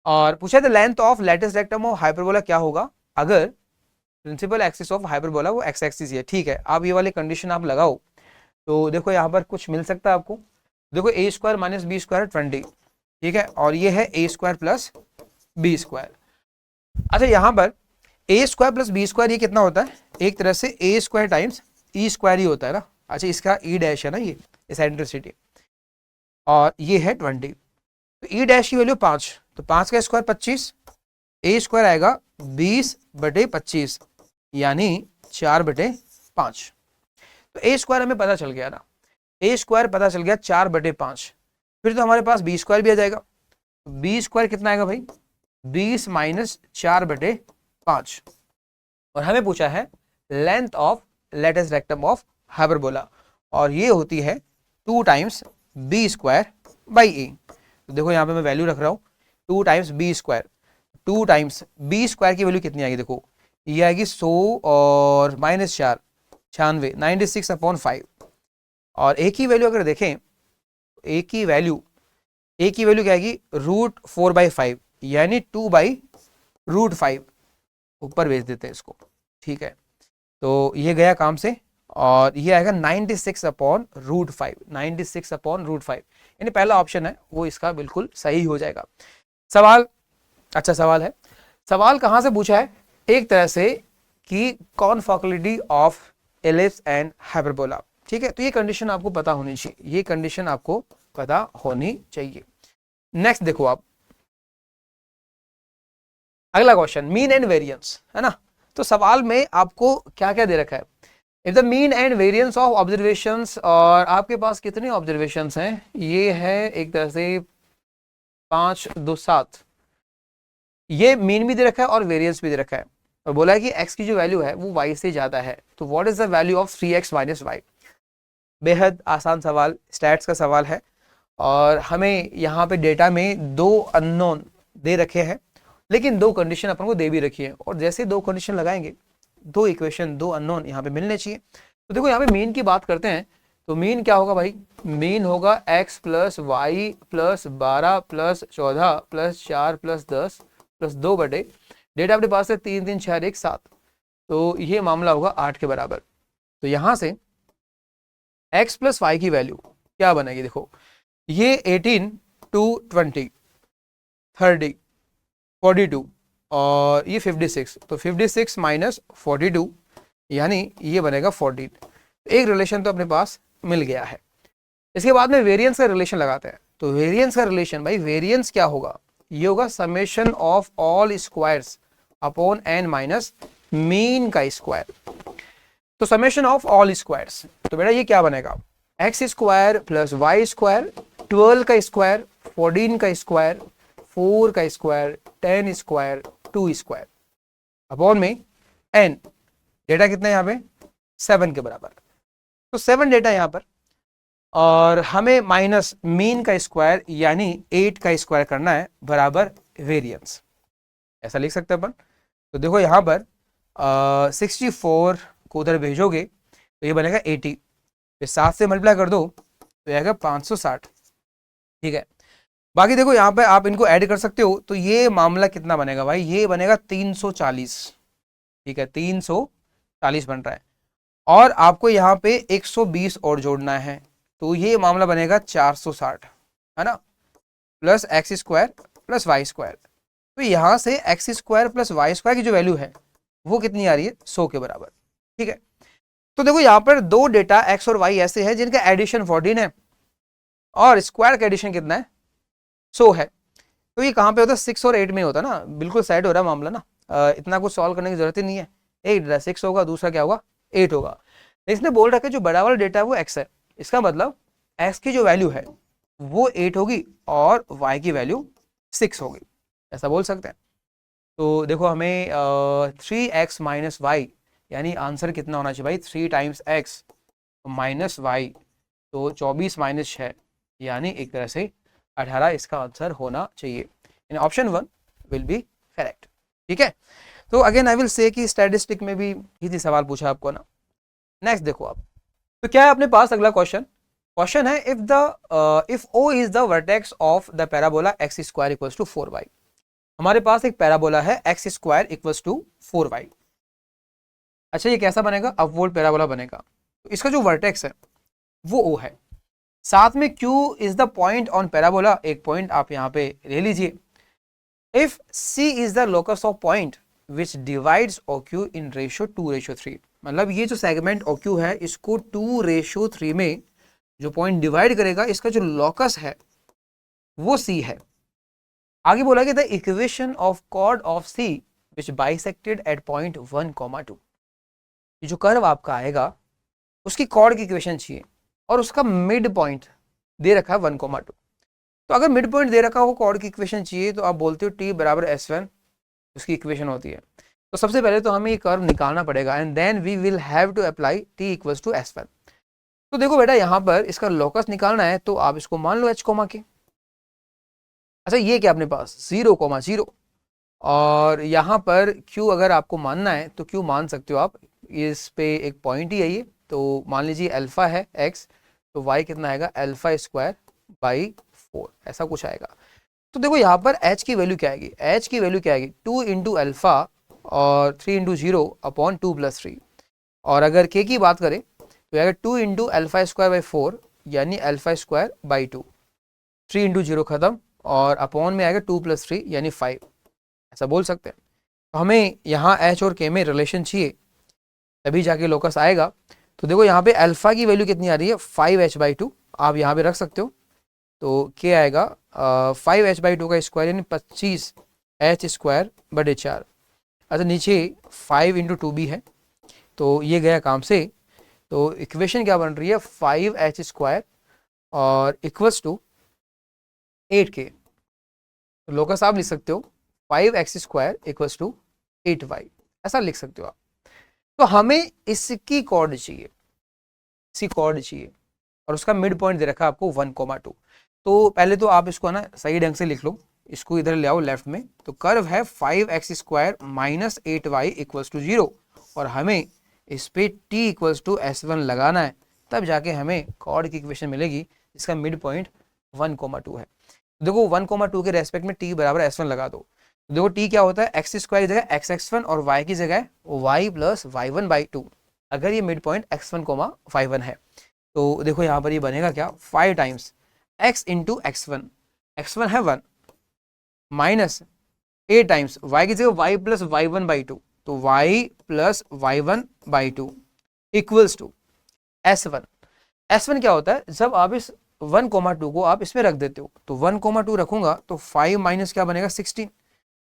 और पूछा था length of latus rectum of hyperbola क्या होगा अगर प्रिंसिपल एक्सिस ऑफ हाइपरबोला वो एक्स एक्सिस है। ठीक है, आप ये वाली कंडीशन आप लगाओ तो देखो यहाँ पर कुछ मिल सकता है आपको। देखो ए स्क्वायर माइनस बी स्क्वायर 20, ठीक है, और ये है ए स्क्वायर प्लस बी स्क्वायर। अच्छा यहाँ पर ए स्क्वायर प्लस बी स्क्वायर ये कितना होता है, एक तरह से ए स्क्वायर टाइम्स ई स्क्वायर ही होता है ना। अच्छा इसका ई डैश है ना, ये एसेंट्रिसिटी, और ये है 20, तो ई डैश की वैल्यू 5, तो 5 का स्क्वायर 25, ए स्क्वायर आएगा 20/25 यानी 4/5। तो ए स्क्वायर हमें पता चल गया ना, ए स्क्वायर पता चल गया 4/5, फिर तो हमारे पास बी स्क्वायर भी आ जाएगा। बी स्क्वायर कितना आएगा भाई, 20 माइनस 4/5, और हमें पूछा है length of latus rectum of hyperbola, और ये होती है 2 टाइम्स बी स्क्वायर बाई ए। तो देखो यहाँ पे मैं वैल्यू रख रहा हूँ 2 times B square, 2 times B square की वैल्यू कितनी आएगी, देखो ये आएगी 100 और माइनस 4 96 96/5, और ए की वैल्यू अगर देखें, ए की वैल्यू क्या आएगी √4/5 यानी 2/√5, ऊपर भेज देते हैं इसको। ठीक है, तो ये गया काम से, और ये आएगा 96/√5, 96/√5 यानी पहला ऑप्शन है वो इसका बिल्कुल सही हो जाएगा। सवाल, अच्छा सवाल है, सवाल कहाँ से पूछा है, एक तरह से कि कॉन्फोकलिटी ऑफ एलिप्स एंड हाइपरबोला। ठीक है, तो ये कंडीशन आपको पता होनी चाहिए, ये कंडीशन आपको पता होनी चाहिए। नेक्स्ट देखो आप, अगला क्वेश्चन मीन एंड वेरिएंस है ना। तो सवाल में आपको क्या क्या दे रखा है, if the mean and variance of observations, और आपके पास कितने ऑब्जर्वेशंस हैं, ये है एक तरह से 5 2 7, ये मीन भी दे रखा है और वेरिएंस भी दे रखा है, और बोला है कि x की जो वैल्यू है वो y से ज्यादा है, तो what is the value of 3x minus y। बेहद आसान सवाल, स्टैट्स का सवाल है, और हमें यहाँ पे डेटा में 2 अननोन दे रखे हैं, लेकिन 2 कंडीशन अपन को दे भी रखी है, और जैसे 2 कंडीशन लगाएंगे 2 इक्वेशन 2 अननोन यहाँ पे मिलने चाहिए। तो देखो यहाँ पे मीन की बात करते हैं, तो मीन क्या होगा भाई, मीन होगा x plus Y plus 12 plus 14 plus 4 plus 10 plus 2 बटे डेटा अपने पास है 3 3 4 1 7, तो ये मामला होगा 8 के बराबर। तो यहाँ से x प्लस वाई की वैल्यू क्या बनेगी, देखो ये 18 to 20 30 42 और ये 56, तो 56 माइनस 42 यानी ये बनेगा 14। एक रिलेशन तो अपने पास मिल गया है। इसके बाद में वेरिएंस का रिलेशन लगाते हैं, तो वेरिएंस का रिलेशन भाई, वेरिएंस क्या होगा, ये होगा summation of all squares upon n minus mean का स्क्वायर। तो समेशन ऑफ ऑल स्क्वायर्स, तो बेटा ये क्या बनेगा, X square plus Y square 12 का स्क्वायर 14 का स्क्वायर 4 का स्क्वायर 10 स्क्वायर 2 स्क्वायर अपॉन में n, डेटा कितना है यहाँ पे 7 के बराबर। तो 7 डेटा यहाँ पर, और हमें माइनस मीन का स्क्वायर यानी 8 का स्क्वायर करना है बराबर वेरिएंस, ऐसा लिख सकते हैं अपन। तो देखो यहाँ पर 64 को उधर भेजोगे तो ये बनेगा 80, फिर 7 से मल्टीप्लाई कर दो तो आएगा 560, ठीक है। बाकी देखो यहाँ पे आप इनको ऐड कर सकते हो, तो ये मामला कितना बनेगा भाई, ये बनेगा 340, ठीक है, 340 बन रहा है। और आपको यहाँ पे 120 और जोड़ना है, तो ये मामला बनेगा 460, है ना, plus X square plus Y square. तो यहाँ से X square plus Y square की जो वैल्यू है वो कितनी आ रही है, 100 के बराबर, ठीक है। तो देखो यहाँ पर दो डेटा एक्स और वाई ऐसे हैं जिनका एडिशन 14 है और स्क्वायर का एडिशन कितना है, 100 है। तो ये कहाँ पे होता है, 6 और 8 में होता ना, बिल्कुल साइड हो रहा है मामला ना, इतना कुछ सॉल्व करने की जरूरत ही नहीं है। एक डेटा 6 होगा, दूसरा क्या होगा, 8 होगा। इसने बोल रखा है जो बड़ा वाला डेटा है वो x है, इसका मतलब x की जो वैल्यू है वो 8 होगी और y की वैल्यू 6 होगी, ऐसा बोल सकते हैं। तो देखो हमें 3x माइनस वाई यानी आंसर कितना होना चाहिए भाई, 3 टाइम्स x माइनस वाई, तो 24 माइनस 6 यानी एक तरह से 18 इसका आंसर होना चाहिए। ऑप्शन 1 विल बी करेक्ट, ठीक है। तो अगेन आई विल से कि स्टैटिस्टिक में भी इजी सवाल पूछा आपको ना। नेक्स्ट देखो आप, तो क्या है अपने पास अगला क्वेश्चन है, if O is the vertex of the parabola x square equals to 4y। हमारे पास एक पैराबोला है x square equals to 4y। अच्छा ये कैसा बनेगा, अपवर्ड पैराबोला बनेगा। तो इसका जो वर्टेक्स है वो O है, साथ में Q is the point on parabola, एक पॉइंट आप यहाँ पे ले लीजिए। If C is the locus of point which divides OQ in ratio 2:3, मतलब ये जो सेगमेंट OQ है इसको 2:3 में जो पॉइंट डिवाइड करेगा, इसका जो लोकस है वो C है। आगे बोला कि the equation of chord of C which bisected at point 1,2, जो कर्व आपका आएगा उसकी कॉर्ड की इक्वेशन चाहिए और उसका मिड पॉइंट दे रखा है 1,2। तो अगर मिड पॉइंट दे रखा हो कॉर्ड की इक्वेशन चाहिए तो आप बोलते हो t बराबर S1 उसकी इक्वेशन होती है। तो सबसे पहले तो हमें ये कर्व निकालना पड़ेगा and then we will have to apply t equals to S1। तो देखो बेटा यहाँ पर इसका लोकस निकालना है तो आप इसको मान लो h कोमा के। अच्छा ये क्या अपने पास 0,0 और यहाँ पर q अगर आपको मानना है तो q मान सकते हो आप, इस पे एक पॉइंट ही है ये, तो मान लीजिए अल्फा है x, तो y कितना आएगा अल्फा स्क्वायर बाई 4, ऐसा कुछ आएगा। तो देखो यहाँ पर h की वैल्यू क्या आएगी, h की वैल्यू क्या आएगी 2 इंटू अल्फा और 3 इंटू 0 अपॉन 2 प्लस 3, और अगर k की बात करें तो आएगा 2 इंटू अल्फा स्क्वायर बाई 4 यानी अल्फा स्क्वायर बाई 2, 3 इंटू 0 खत्म और अपॉन में आएगा 2 प्लस 3 यानी 5, ऐसा बोल सकते हैं। तो हमें यहाँ h और k में रिलेशन चाहिए तभी जाके लोकस आएगा। तो देखो यहाँ पे अल्फा की वैल्यू कितनी आ रही है 5h/2, आप यहाँ पे रख सकते हो, तो k आएगा 5h/2 का स्क्वायर यानी 25h स्क्वायर बटे 4। अच्छा नीचे 5 इंटू 2 भी है तो ये गया काम से, तो इक्वेशन क्या बन रही है 5h स्क्वायर और इक्वल्स टू 8k। तो लोकस आप लिख सकते हो 5x square equals to 8y, ऐसा लिख सकते हो आप। तो हमें इसकी कॉर्ड चाहिए, इसकी कॉर्ड चाहिए और उसका मिड पॉइंट दे रखा है आपको 1,2। तो पहले तो आप इसको ना सही ढंग से लिख लो, इसको इधर ले आओ लेफ्ट में। तो कर्व है 5x square minus 8y equals to 0 और हमें इस पे t इक्वल्स टू S1 लगाना है, तब जाके हमें कॉर्ड की इक्वेशन मिलेगी जिसका मिड पॉइंट 1,2 है। देखो 1,2 के रेस्पेक्ट में t बराबर S1 लगा दो। देखो t क्या होता है एक्स स्क्वायर की जगह xx1 और y की जगह y प्लस y1/2, अगर ये मिड पॉइंट x1, 5,1 है। तो देखो यहाँ पर ये बनेगा क्या 5 टाइम्स x इंटू x1 है 1 माइनस 8 टाइम्स y की जगह y प्लस y1/2, तो y plus y1/2 equals to S1। S1 क्या होता है जब आप इस 1,2 को आप इसमें रख देते हो, तो 1,2 रखूंगा तो 5 माइनस क्या बनेगा 16।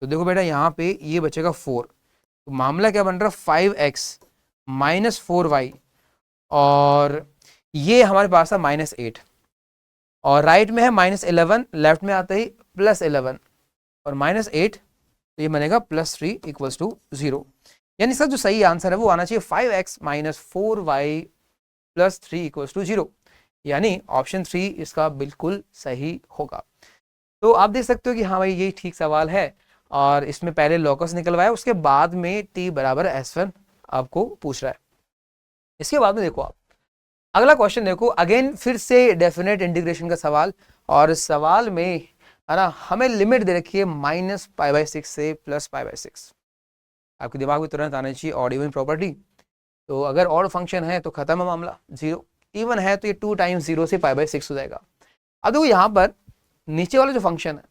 तो देखो बेटा यहाँ पे ये बचेगा 4, तो मामला क्या बन रहा है 5x माइनस 4y और ये हमारे पास था -8 और राइट में है -11, लेफ्ट में आता ही +11 और -8, तो ये बनेगा +3 इक्वल्स टू 0। यानी इसका जो सही आंसर है वो आना चाहिए 5x minus 4y plus 3 equals to 0। यानी ऑप्शन 3 इसका बिल्कुल सही होगा। तो आप देख सकते हो कि हाँ भाई ये ठीक सवाल है और इसमें पहले लॉकस निकलवाया, उसके बाद में t बराबर S1 आपको पूछ रहा है। इसके बाद में देखो आप अगला क्वेश्चन देखो, अगेन फिर से डेफिनेट इंटीग्रेशन का सवाल, और सवाल में है ना हमें लिमिट दे रखी है -π/6 से +π/6। आपके दिमाग में तुरंत आना चाहिए ऑड इवन प्रॉपर्टी। तो अगर ऑड फंक्शन है तो खत्म है मामला, 0 इवन है तो ये 2 टाइम्स 0 से π/6 हो जाएगा। अब देखो यहाँ पर नीचे वाला जो फंक्शन है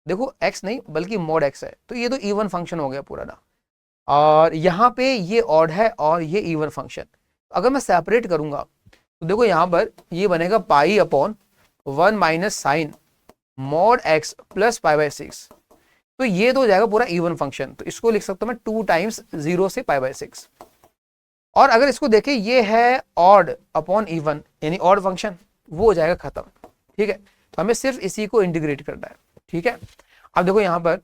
देखो x नहीं बल्कि mod x है, तो ये तो इवन फंक्शन हो गया पूरा ना, और यहाँ पे ये ऑड है और ये इवन फंक्शन। अगर मैं सेपरेट करूंगा तो देखो यहाँ पर ये बनेगा π/1 minus sine mod x plus π/6, तो ये तो हो जाएगा पूरा इवन फंक्शन। तो इसको लिख सकता हूं मैं 2 टाइम्स 0 से π/6। और अगर इसको देखें ये है ऑड अपॉन इवन यानी ऑड फंक्शन, वो हो जाएगा खत्म। ठीक है, तो हमें सिर्फ इसी को इंटीग्रेट करना है। ठीक है, अब देखो यहाँ पर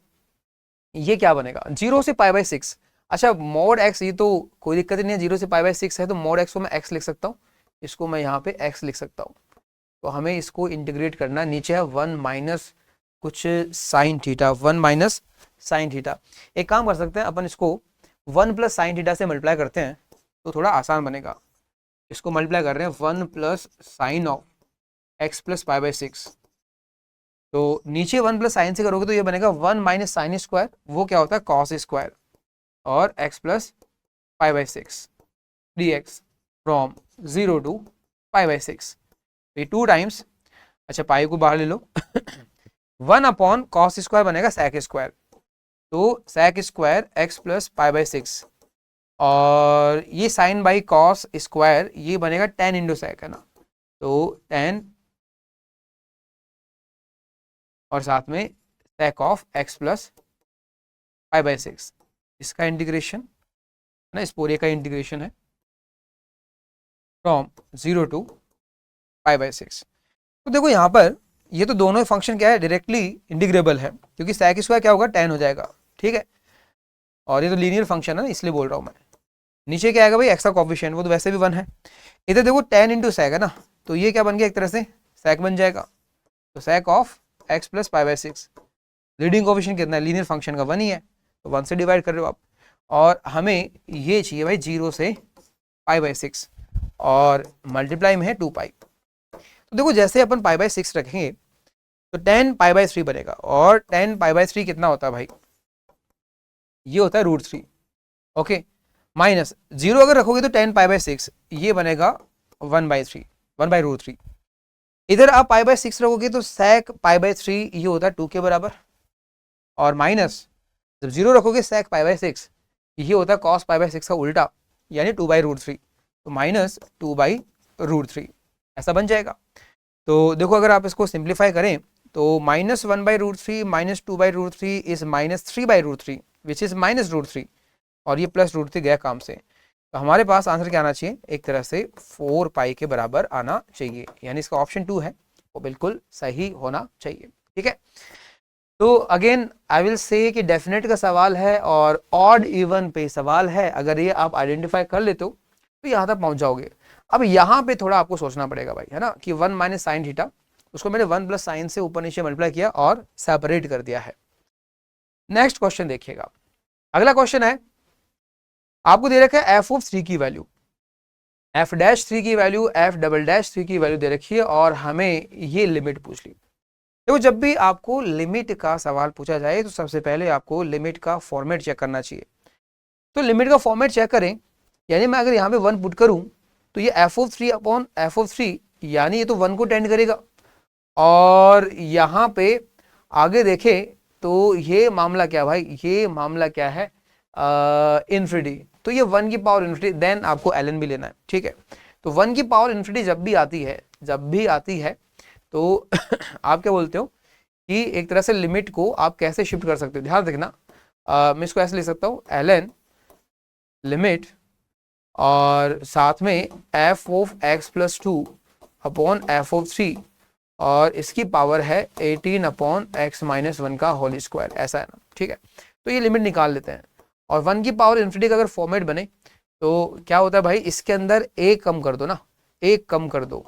ये क्या बनेगा 0 से π/6। अच्छा mod x ये तो कोई दिक्कत नहीं है, 0 से π/6 है तो mod x को मैं x लिख सकता हूँ, इसको मैं यहाँ पे x लिख सकता हूँ। तो हमें इसको इंटीग्रेट करना, नीचे है 1 माइनस कुछ sine theta, 1 minus sine theta. एक काम कर सकते हैं अपन, इसको 1 प्लस साइन थीटा से मल्टीप्लाई करते हैं तो थोड़ा आसान बनेगा। इसको मल्टीप्लाई कर रहे हैं 1 plus sine of x plus π/6, तो नीचे 1 प्लस साइन से करोगे तो ये बनेगा 1 माइनस साइन स्क्वायर, वो क्या होता है कॉस स्क्वायर, और x plus π/6 dx from 0 to π/6। ये 2 टाइम्स, अच्छा पाई को बाहर ले लो 1 अपॉन कॉस स्क्वायर बनेगा सेक स्क्वायर, तो सेक स्क्वायर x प्लस π/6, और ये साइन बाई कॉस स्क्वायर ये बनेगा tan इंटू सेक है ना, तो tan और साथ में सेक ऑफ x प्लस π/6, इसका इंटीग्रेशन ना, इस पूरे का इंटीग्रेशन है फ्रॉम 0 to π/6। तो देखो यहाँ पर ये तो दोनों फंक्शन क्या है डायरेक्टली इंटीग्रेबल है, क्योंकि सेक स्क्वायर क्या होगा tan हो जाएगा। ठीक है, और ये तो लीनियर फंक्शन है ना इसलिए बोल रहा हूँ मैं। नीचे क्या आएगा भाई x का कोफिशिएंट, वो तो वैसे भी 1 है। इधर देखो tan इंटू सेक है ना, तो ये क्या बन गया एक तरह से सेक बन जाएगा, तो sec of x plus π/6। Leading coefficient कितना है लीनियर फंक्शन का 1 ही है, तो 1 से डिवाइड कर रहे हो आप, और हमें ये चाहिए भाई 0 से π/6 और मल्टीप्लाई में है 2 पाई। तो देखो जैसे अपन π/6 रखेंगे तो tan π/3 बनेगा, और tan π/3 कितना होता है भाई, ये होता है √3। ओके, माइनस 0 अगर रखोगे तो tan π/6 ये बनेगा 1/3 1/√3। इधर आप π/6 रखोगे तो sec π/3 ये होता है 2 के बराबर, और माइनस जब 0 रखोगे sec π/6 ये होता है cos π/6 का उल्टा यानी 2/√3, तो माइनस 2/√3 ऐसा बन जाएगा। तो देखो अगर आप इसको सिंप्लीफाई करें तो minus 1/√3 minus 2/√3 is minus 3/√3 which is -√3, और ये प्लस √3 गया काम से, तो हमारे पास आंसर क्या आना चाहिए एक तरह से 4 पाई के बराबर आना चाहिए, यानी इसका ऑप्शन 2 है वो बिल्कुल सही होना चाहिए। ठीक है, तो अगेन आई विल से कि डेफिनेट का सवाल है और ऑड इवन पे सवाल है, अगर ये आप आइडेंटिफाई कर लेते हो तो यहाँ तक पहुंच जाओगे। अब यहाँ पे थोड़ा आपको सोचना पड़ेगा भाई, है ना, कि 1 माइनस साइन थीटा उसको मैंने 1 प्लस साइन से ऊपर नीचे मल्टीप्लाई किया और सेपरेट कर दिया है। नेक्स्ट क्वेश्चन देखिएगा, अगला क्वेश्चन है आपको दे रखा है f(3) की वैल्यू, f'3 की वैल्यू, f'3 की वैल्यू दे रखी है और हमें ये लिमिट पूछ ली। देखो जब भी आपको लिमिट का सवाल पूछा जाए तो सबसे पहले आपको लिमिट का फॉर्मेट चेक करना चाहिए। तो लिमिट का फॉर्मेट चेक करें, यानी मैं अगर यहाँ पे 1 पुट करूं तो ये f(3) अपॉन f(3) यानी ये तो 1 को टेंड करेगा, और यहाँ पे आगे देखें तो ये मामला क्या भाई, ये मामला क्या है इन्फिनिटी, तो ये 1 की पावर इन्फिनिटी, देन आपको ln भी लेना है। ठीक है, तो 1 की पावर इन्फिनिटी जब भी आती है तो आप क्या बोलते हो कि एक तरह से लिमिट को आप कैसे शिफ्ट कर सकते हो, ध्यान रखना। मैं इसको ऐसे लिख सकता हूँ ln लिमिट और साथ में f(x+2) अपॉन f(3) और इसकी पावर है 18/x-1 का होल स्क्वायर, ऐसा है ना। ठीक है, तो ये लिमिट निकाल लेते हैं, और 1 की पावर इन्फिनिटी का अगर फॉर्मेट बने तो क्या होता है भाई, इसके अंदर एक कम कर दो ना, एक कम कर दो,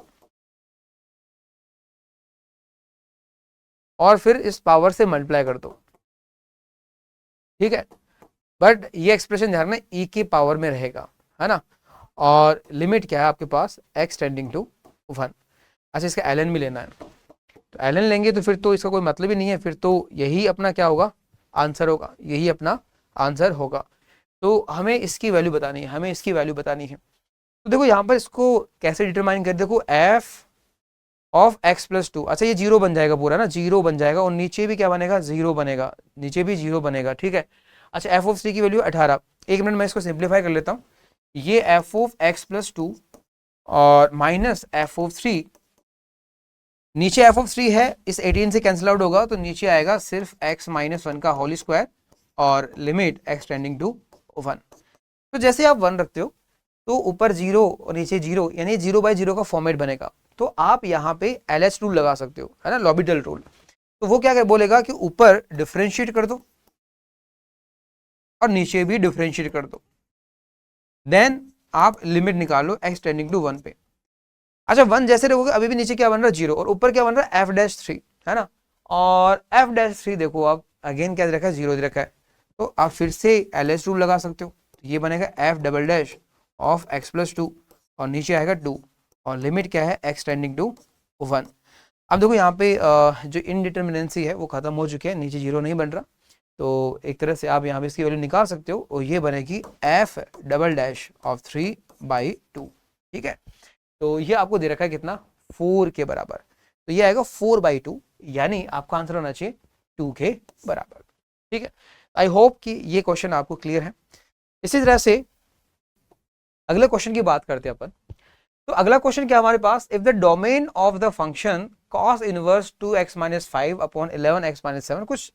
और फिर इस पावर से मल्टीप्लाई कर दो, ठीक है। बट ये एक्सप्रेशन ध्यान में ई की पावर में रहेगा, है ना। और लिमिट क्या है आपके पास, x टेंडिंग टू 1। अच्छा, इसका ln भी लेना है, तो ln लेंगे तो फिर तो इसका कोई मतलब ही नहीं है, फिर तो यही अपना क्या होगा, आंसर होगा, यही अपना आंसर होगा। तो हमें इसकी वैल्यू बतानी है, हमें इसकी वैल्यू बतानी है। तो देखो यहाँ पर इसको कैसे डिटरमाइन कर, देखो f ऑफ x प्लस 2, अच्छा ये जीरो बन जाएगा पूरा ना, जीरो बन जाएगा, और नीचे भी क्या बनेगा, जीरो बनेगा, नीचे भी जीरो बनेगा, ठीक है। अच्छा, एफ ऑफ सी की वैल्यू 18, एक मिनट मैं इसको सिंप्लीफाई कर लेता हूँ। ये एफ ऑफ एक्स प्लस 2 और माइनस एफ ऑफ 3, नीचे एफ ऑफ 3 है, इस 18 से कैंसिल आउट होगा, तो नीचे आएगा सिर्फ x माइनस 1 का होल स्क्वायर और लिमिट x टेंडिंग टू 1। तो जैसे आप 1 रखते हो तो ऊपर जीरो और नीचे जीरो, यानी 0/0 का फॉर्मेट बनेगा। तो आप यहाँ पे LH रूल लगा सकते हो, है ना, लॉबिटल रूल। तो वो क्या बोलेगा कि ऊपर डिफरेंशिएट कर दो और नीचे भी डिफरेंशिएट कर दो, देन आप लिमिट निकालो x टेंडिंग टू 1 पे। अच्छा, 1 जैसे रखोगे अभी भी नीचे क्या बन रहा है, जीरो, और ऊपर क्या बन रहा है, f'3, है ना। और f'3 देखो आप अगेन क्या रखा है, जीरो दे रखा है, तो आप फिर से LH रूल लगा सकते हो। तो ये बनेगा f' ऑफ x प्लस 2 और नीचे आएगा 2 और लिमिट क्या है, x टेंडिंग टू 1। अब देखो यहाँ पे जो इनडिटर्मिनेंसी है वो खत्म हो चुकी है, नीचे जीरो नहीं बन रहा, तो एक तरह से आप यहाँ पे इसकी वैल्यू निकाल सकते हो, और ये बनेगी f' ऑफ 3/2, ठीक है। तो ये आपको दे रखा है कितना, 4 के बराबर, तो ये आएगा 4/2, यानी आपका आंसर होना चाहिए 2 के बराबर, ठीक है। आई होप कि ये क्वेश्चन आपको क्लियर है। इसी तरह से अगले क्वेश्चन की बात करते हैं अपन। तो अगला क्वेश्चन क्या हमारे पास, if the domain of the function cos inverse 2x minus 5 upon 11x minus 7, कुछ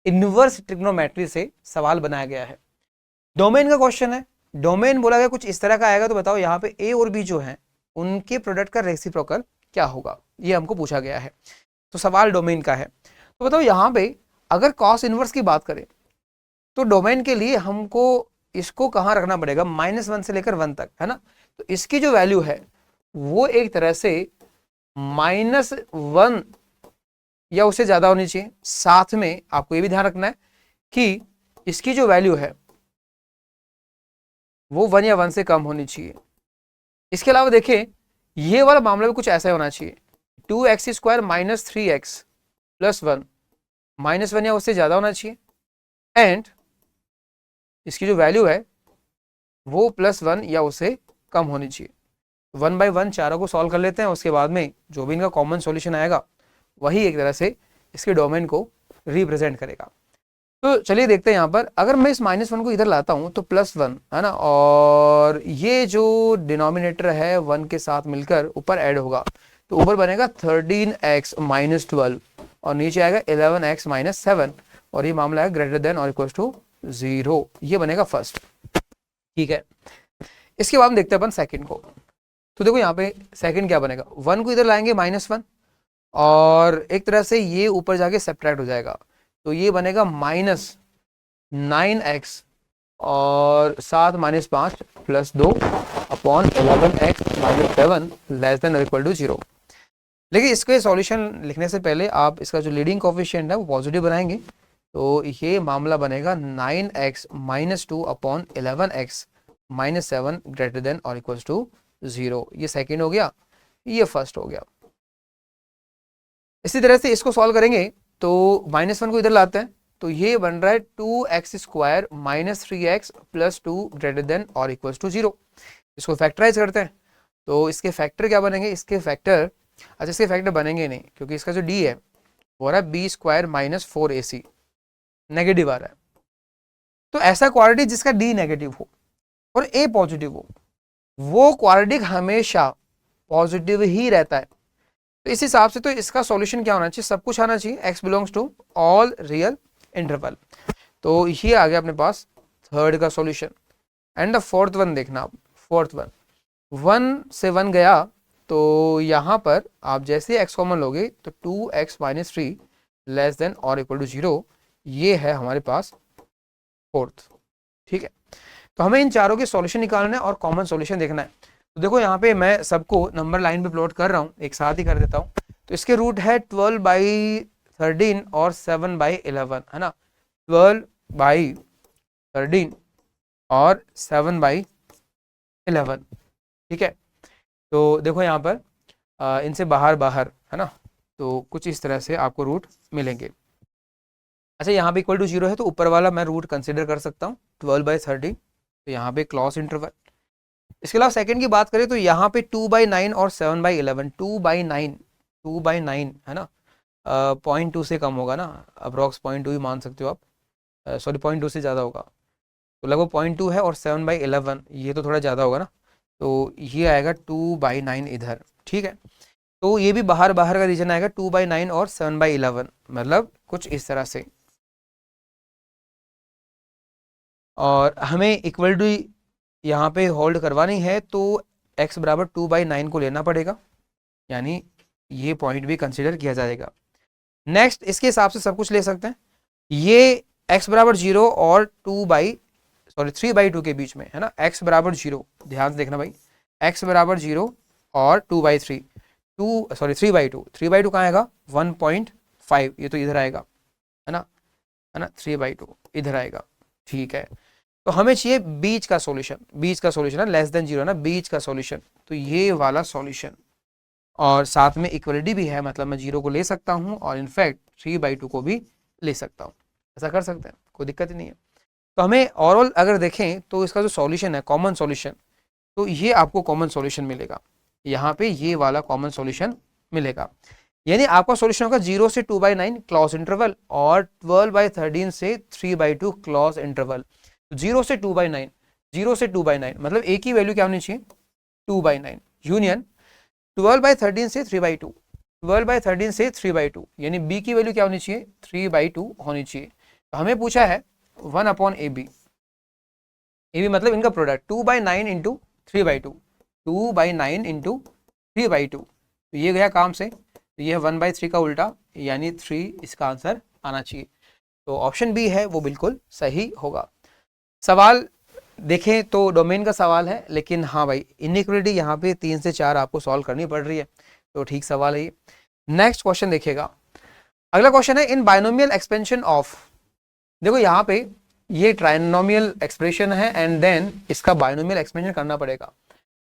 इनवर्स ट्रिग्नोमेट्री से सवाल बनाया गया है, डोमेन का क्वेश्चन है, डोमेन बोला गया कुछ इस तरह का आएगा, तो बताओ यहाँ पे a और b जो है उनके प्रोडक्ट का रेसिप्रोकल क्या होगा, ये हमको पूछा गया है। तो सवाल डोमेन का है, तो बताओ यहाँ पे अगर cos इनवर्स की बात करें तो डोमेन के लिए हमको इसको कहाँ रखना पड़ेगा, -1 से लेकर 1 तक, है ना। तो इसकी जो वैल्यू है वो एक तरह से -1 या उससे ज्यादा होनी चाहिए। साथ में आपको ये भी ध्यान रखना है कि इसकी जो वैल्यू है वो 1 या 1 से कम होनी चाहिए। इसके अलावा देखिए ये वाला मामला भी कुछ ऐसा होना चाहिए, 2x² माइनस 3x प्लस 1, -1 या उससे ज्यादा होना चाहिए, एंड इसकी जो वैल्यू है वो +1 या उससे कम होनी चाहिए। 1 बाई 1 चारों को सॉल्व कर लेते हैं, उसके बाद में जो भी इनका कॉमन सॉल्यूशन आएगा वही एक तरह से इसके डोमेन को रिप्रेजेंट करेगा। तो चलिए देखते हैं यहाँ पर, अगर मैं इस -1 को इधर लाता हूँ तो +1, है ना, और ये जो डिनोमिनेटर है 1 के साथ मिलकर ऊपर ऐड होगा, तो ऊपर बनेगा 13x माइनस 12 और नीचे आएगा 11x माइनस 7, और ये मामला है ग्रेटर देन और इक्वल टू 0, ये बनेगा फर्स्ट, ठीक है। इसके बाद हम देखते हैं अपन सेकंड को। तो देखो यहाँ पे सेकंड क्या बनेगा, 1 को इधर लाएंगे -1 और एक तरह से ये ऊपर जाके सब्ट्रैक्ट हो जाएगा, तो ये बनेगा -9x और 7 - 5 + 2 अपॉन 11x - 7 लेस देन और इक्वल टू 0। लेकिन इसके सॉल्यूशन लिखने से पहले आप इसका जो लीडिंग कोफिशिएंट है वो पॉजिटिव बनाएंगे, तो ये मामला बनेगा 9x - 2 upon 11x - 7 greater than और इक्वल टू 0। ये सेकेंड हो गया, ये फर्स्ट हो गया। इसी तरह से इसको सॉल्व करेंगे तो -1 को इधर लाते हैं, तो ये बन रहा है 2x² minus 3x plus 2 greater than और इक्वल टू 0। इसको फैक्टराइज करते हैं, तो इसके फैक्टर क्या बनेंगे, इसके फैक्टर, अच्छा इसके फैक्टर बनेंगे नहीं क्योंकि इसका जो d है वो रहा है b² माइनस 4ac, नेगेटिव आ रहा है। तो ऐसा क्वाड्रेटिक जिसका d नेगेटिव हो और a पॉजिटिव हो, वो क्वाड्रेटिक हमेशा पॉजिटिव ही रहता है। तो इस हिसाब से तो इसका सॉल्यूशन क्या होना चाहिए, सब कुछ आना चाहिए, x belongs to all real interval. तो ये आ गया अपने पास थर्ड का solution. And the fourth one देखना आप, फोर्थ वन 1 से 1 गया, तो यहाँ पर आप जैसे x कॉमन लोगे तो 2x - 3 लेस देन और इक्वल टू 0, ये है हमारे पास फोर्थ, ठीक है। तो हमें इन चारों के सॉल्यूशन निकालना है और कॉमन सॉल्यूशन देखना है। तो देखो यहाँ पे मैं सबको नंबर लाइन पे प्लॉट कर रहा हूँ, एक साथ ही कर देता हूँ। तो इसके रूट है 12/13 13 और 7/11 है ना, 12/13 और 7/11। ठीक है, तो देखो यहाँ पर इनसे बाहर बाहर है ना, तो कुछ इस तरह से आपको रूट मिलेंगे। अच्छा, यहाँ पे इक्वल टू 0 है तो ऊपर वाला मैं रूट कंसिडर कर सकता हूँ 12/13, तो यहाँ पे क्लॉज इंटरवल। इसके अलावा सेकंड की बात करें तो यहाँ पे 2/9 और 7/11, 2/9 है ना, 0.2 से कम होगा ना, अप्रॉक्स 0.2 ही मान सकते हो आप, सॉरी 0.2 से ज़्यादा होगा, तो लगभग 0.2 है, और 7/11 ये तो थोड़ा ज़्यादा होगा ना, तो ये आएगा 2/9 इधर। ठीक है, तो ये भी बाहर बाहर का रीजन आएगा 2/9 और 7/11, मतलब कुछ इस तरह से। और हमें इक्वल टू यहाँ पे होल्ड करवानी है तो x बराबर 2/9 को लेना पड़ेगा, यानी ये पॉइंट भी कंसिडर किया जाएगा। नेक्स्ट इसके हिसाब से सब कुछ ले सकते हैं, ये x बराबर 0 और 3/2 के बीच में है ना, x बराबर 0, ध्यान से देखना भाई, x बराबर 0 और 2/3, 3/2, 3/2 कहाँ आएगा 1.5, ये तो इधर आएगा है ना, 3/2 इधर आएगा। ठीक है, तो हमें चाहिए बीच का सॉल्यूशन, बीच का सॉल्यूशन है लेस देन 0 ना, बीच का सॉल्यूशन, तो ये वाला सॉल्यूशन, और साथ में इक्वलिटी भी है, मतलब मैं 0 को ले सकता हूं और इनफैक्ट 3/2 को भी ले सकता हूं, ऐसा कर सकते हैं, कोई दिक्कत ही नहीं है। तो हमें ओवरऑल अगर देखें तो इसका जो सॉल्यूशन है कॉमन सॉल्यूशन, तो ये आपको कॉमन सॉल्यूशन मिलेगा, यहाँ पे ये वाला कॉमन सॉल्यूशन मिलेगा, यानी आपका सॉल्यूशन होगा 0 से 2/9 क्लॉज इंटरवल और 12/13 से 3/2 क्लॉज इंटरवल। 0 से 2/9, 0 से 2/9 मतलब एक ही वैल्यू क्या होनी चाहिए 2/9, यूनियन 12/13 से 3/2, 12/13 से 3/2, यानी b की वैल्यू क्या होनी चाहिए 3/2 होनी चाहिए। तो हमें पूछा है 1/ab, ab मतलब इनका प्रोडक्ट 2/9 इंटू 3/2, 2/9 इंटू 3/2, तो ये गया काम से, तो ये 1/3 का उल्टा, यानी 3 इसका आंसर आना चाहिए। तो ऑप्शन बी है वो बिल्कुल सही होगा। सवाल देखें तो डोमेन का सवाल है, लेकिन हाँ भाई इनइक्वलिटी यहाँ पे 3 से 4 आपको सॉल्व करनी पड़ रही है, तो ठीक सवाल है ये। नेक्स्ट क्वेश्चन देखिएगा, अगला क्वेश्चन है इन बायनोमियल एक्सपेंशन ऑफ, देखो यहाँ पे ये ट्राइनोमियल एक्सप्रेशन है एंड देन इसका बायनोमियल एक्सपेंशन करना पड़ेगा।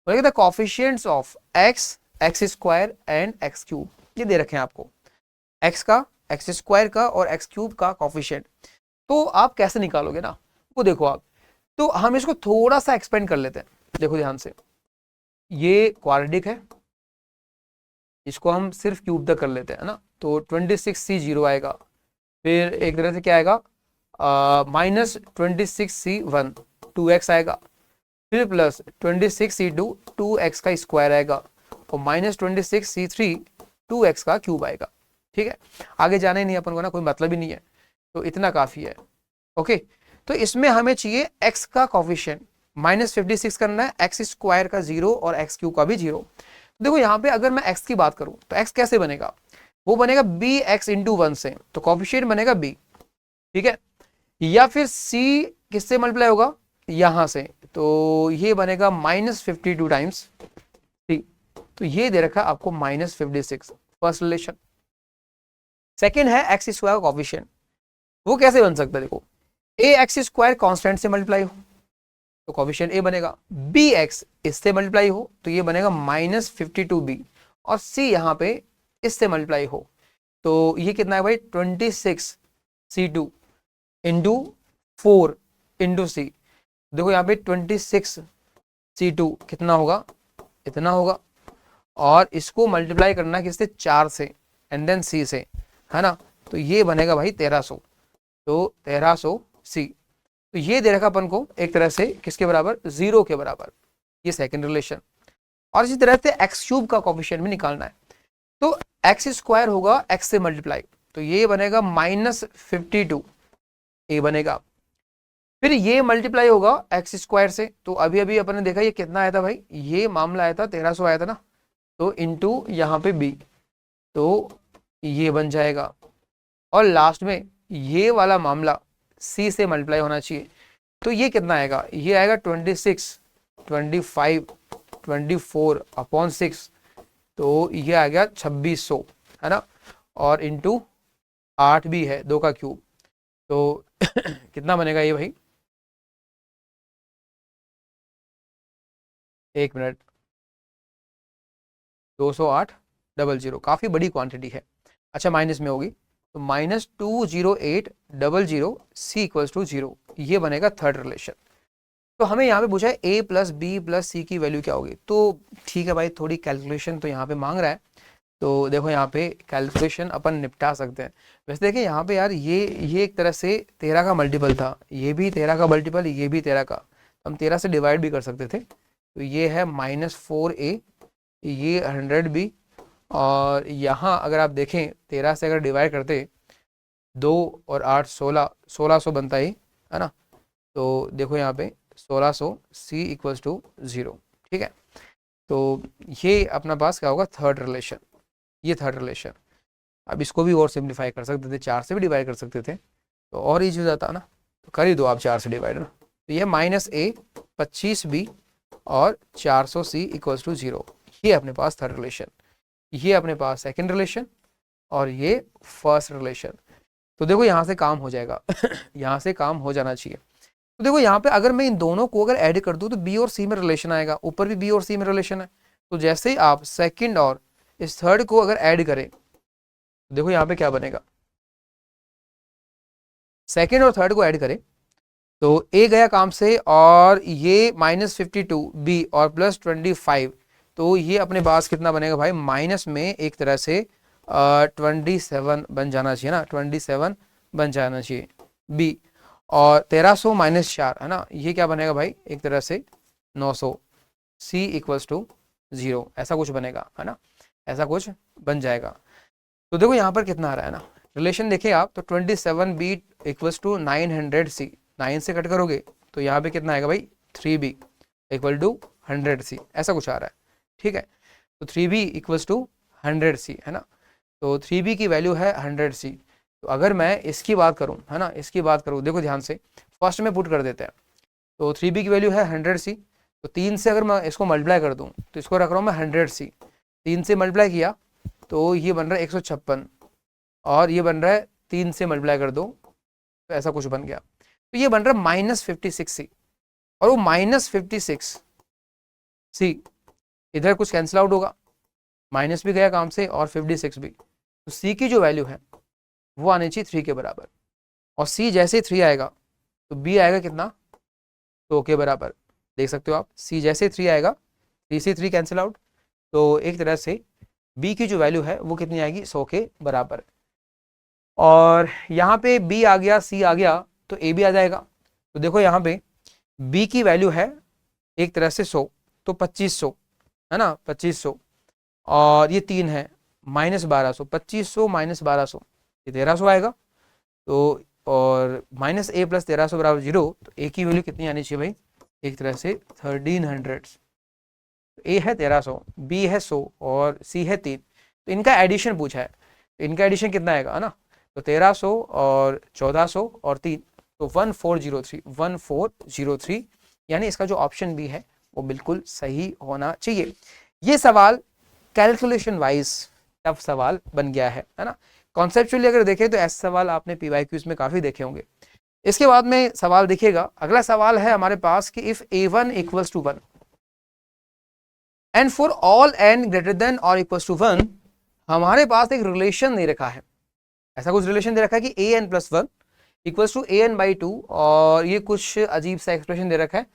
बोलेगा the coefficients of x, x square and x cube, ये दे रखे हैं आपको, x का, x स्क्वायर का और x क्यूब का कोफिशिएंट, तो आप कैसे निकालोगे ना, वो देखो आप, तो हम इसको थोड़ा सा एक्सपेंड कर लेते हैं, देखो ध्यान से, ये क्वाड्रेटिक है, इसको हम सिर्फ क्यूब तक कर लेते हैं ना, तो 26c 0 आएगा, फिर एक तरह से क्या आएगा -26c1 2x आएगा, फिर प्लस 26c2 2x का स्क्वायर आएगा, और -26c3 2x का क्यूब आएगा। ठीक है, आगे जाने नहीं अपन को ना, कोई मतलब ही नहीं है, तो इतना काफी है। ओके, तो इसमें हमें चाहिए x का कोफिशिएंट -56 करना है, x स्क्वायर का 0 और x क्यूब का भी 0। देखो यहाँ पे अगर मैं x की बात करूं तो x कैसे बनेगा, वो बनेगा bx इंटू 1 से, तो कोफिशिएंट बनेगा b। ठीक है, या फिर c किससे मल्टीप्लाई होगा यहां से, तो ये बनेगा -52 टाइम्स c, तो ये दे रखा आपको -56, फर्स्ट रिलेशन। सेकेंड है एक्स स्क्वायर का कोफिशिएंट, वो कैसे बन सकता है, देखो ए एक्स स्क्वायर कॉन्स्टेंट से मल्टीप्लाई हो तो कोफिशिएंट ए बनेगा, बी एक्स इससे मल्टीप्लाई हो तो ये बनेगा -52b, और सी यहाँ पे इससे मल्टीप्लाई हो तो ये कितना है भाई 26c2 इंटू 4 इंटू सी, देखो यहाँ पे 26c2 कितना होगा, इतना होगा, और इसको मल्टीप्लाई करना किससे 4 से एंड देन सी से, है ना, तो ये बनेगा भाई 1300, तो 1300c, तो ये दे रखा अपन को एक तरह से किसके बराबर 0 के बराबर, ये सेकंड रिलेशन। और इसी तरह से एक्स क्यूब का कोफिशिएंट भी निकालना है, तो एक्स स्क्वायर होगा एक्स से मल्टीप्लाई, तो ये बनेगा -52 ए बनेगा, फिर ये मल्टीप्लाई होगा एक्स स्क्वायर से, तो अभी अभी अपन ने देखा ये कितना आया था भाई, ये मामला आया था 1300 आया था ना, तो इंटू यहाँ पे बी, तो ये बन जाएगा, और लास्ट में ये वाला मामला सी से मल्टीप्लाई होना चाहिए, तो ये कितना आएगा, ये आएगा 26 25 24/6, तो ये आ गया 2600 है ना, और इंटू 8 भी है, 2 का क्यूब, तो कितना बनेगा ये भाई, एक मिनट, 208,000, काफ़ी बड़ी क्वांटिटी है। अच्छा माइनस में होगी, तो -208000 C = 0, ये बनेगा थर्ड रिलेशन। तो हमें यहाँ पे पूछा है a + b + c की वैल्यू क्या होगी। तो ठीक है भाई, थोड़ी कैलकुलेशन तो यहाँ पे मांग रहा है, तो देखो यहाँ पे कैलकुलेशन अपन निपटा सकते हैं। वैसे देखिए यहाँ पे यार, ये एक तरह से 13 का मल्टीपल था, ये भी 13 का मल्टीपल, ये भी 13 का, हम 13 से डिवाइड भी कर सकते थे। तो ये है -4a, ये 100b, और यहाँ अगर आप देखें 13 से अगर डिवाइड करते, 2 और 8 16, 1600 बनता है ना। तो देखो यहाँ पे 1600 C = 0, ठीक है। तो ये अपना पास क्या होगा, थर्ड रिलेशन, ये थर्ड रिलेशन। अब इसको भी और सिंप्लीफाई कर सकते थे, 4 से भी डिवाइड कर सकते थे, तो और ईजी हो जाता ना। तो कर ही दो आप 4 से डिवाइड ना। तो ये -a 25b और 400 C = 0, ये अपने पास थर्ड रिलेशन, ये अपने पास सेकंड रिलेशन, और ये फर्स्ट रिलेशन। तो देखो यहाँ से काम हो जाएगा यहाँ से काम हो जाना चाहिए। तो देखो यहाँ पे अगर मैं इन दोनों को अगर ऐड कर दूं तो बी और सी में रिलेशन आएगा, ऊपर भी बी और सी में रिलेशन है। तो जैसे ही आप सेकंड और इस थर्ड को अगर ऐड करें, तो देखो यहाँ पे क्या बनेगा, सेकंड और थर्ड को ऐड करें तो ए गया काम से, और ये -52b और +25, तो ये अपने पास कितना बनेगा भाई, माइनस में एक तरह से 27 बन जाना चाहिए ना, 27 बन जाना चाहिए बी, और 1300 - 4 है ना, ये क्या बनेगा भाई, एक तरह से 900 C = 0, ऐसा कुछ बनेगा है ना, ऐसा कुछ बन जाएगा। तो देखो यहाँ पर कितना आ रहा है ना, रिलेशन देखिए आप, तो 27b = 900C, 9 से कट करोगे तो यहाँ पे कितना आएगा भाई, 3b = 100C, ऐसा कुछ आ रहा है, ठीक है। तो 3b = 100C है ना, तो 3b की वैल्यू है 100C। तो अगर मैं इसकी बात करूं है ना, इसकी बात करूं, देखो ध्यान से, फर्स्ट में पुट कर देते हैं। तो 3b की वैल्यू है 100C, तो 3 से अगर मैं इसको मल्टीप्लाई कर दूं, तो इसको रख रहा हूं मैं 100C, 3 से मल्टीप्लाई किया तो ये बन रहा है 156, और ये बन रहा है 3 से मल्टीप्लाई कर दो, तो ऐसा कुछ बन गया। तो ये बन रहा है -56C, और वो -56C इधर कुछ कैंसिल आउट होगा, माइनस भी गया काम से और 56 भी, तो C की जो वैल्यू है वो आनी चाहिए 3 के बराबर, और C जैसे ही 3 आएगा तो B आएगा कितना, 2 के बराबर। देख सकते हो आप, C जैसे 3 आएगा, 3 से 3 कैंसिल आउट, तो एक तरह से B की जो वैल्यू है वो कितनी आएगी, 100 के बराबर। और यहाँ पे B आ गया, C आ गया, तो A भी आ जाएगा। तो देखो यहाँ पे B की वैल्यू है एक तरह से 100, तो 2500 है ना, 2500, और ये 3 है -1200, 2500 - 1200, ये 1300 आएगा। तो और -a + 1300 = 0, तो a की वैल्यू कितनी आनी चाहिए भाई, एक तरह से 1300। a है 1300, b है 100 और c है 3, तो इनका एडिशन पूछा है, तो इनका एडिशन कितना आएगा है ना, तो 1300 और 1400 और 3, तो 1403, 1403, यानी इसका जो ऑप्शन बी है वो बिल्कुल सही होना चाहिए। ये सवाल कैलकुलेशन वाइज टफ सवाल बन गया है ना। कॉन्सेप्चुअली अगर देखें तो ऐसे सवाल आपने PYQs में काफी देखे होंगे। इसके बाद में सवाल देखिएगा, अगला सवाल है हमारे पास कि if a1 = 1 and for all n greater than और इक्वल टू 1, हमारे पास एक रिलेशन दे रखा है, ऐसा कुछ रिलेशन दे रखा है कि an + 1 = an/2, और ये कुछ अजीब सा एक्सप्रेशन दे रखा है,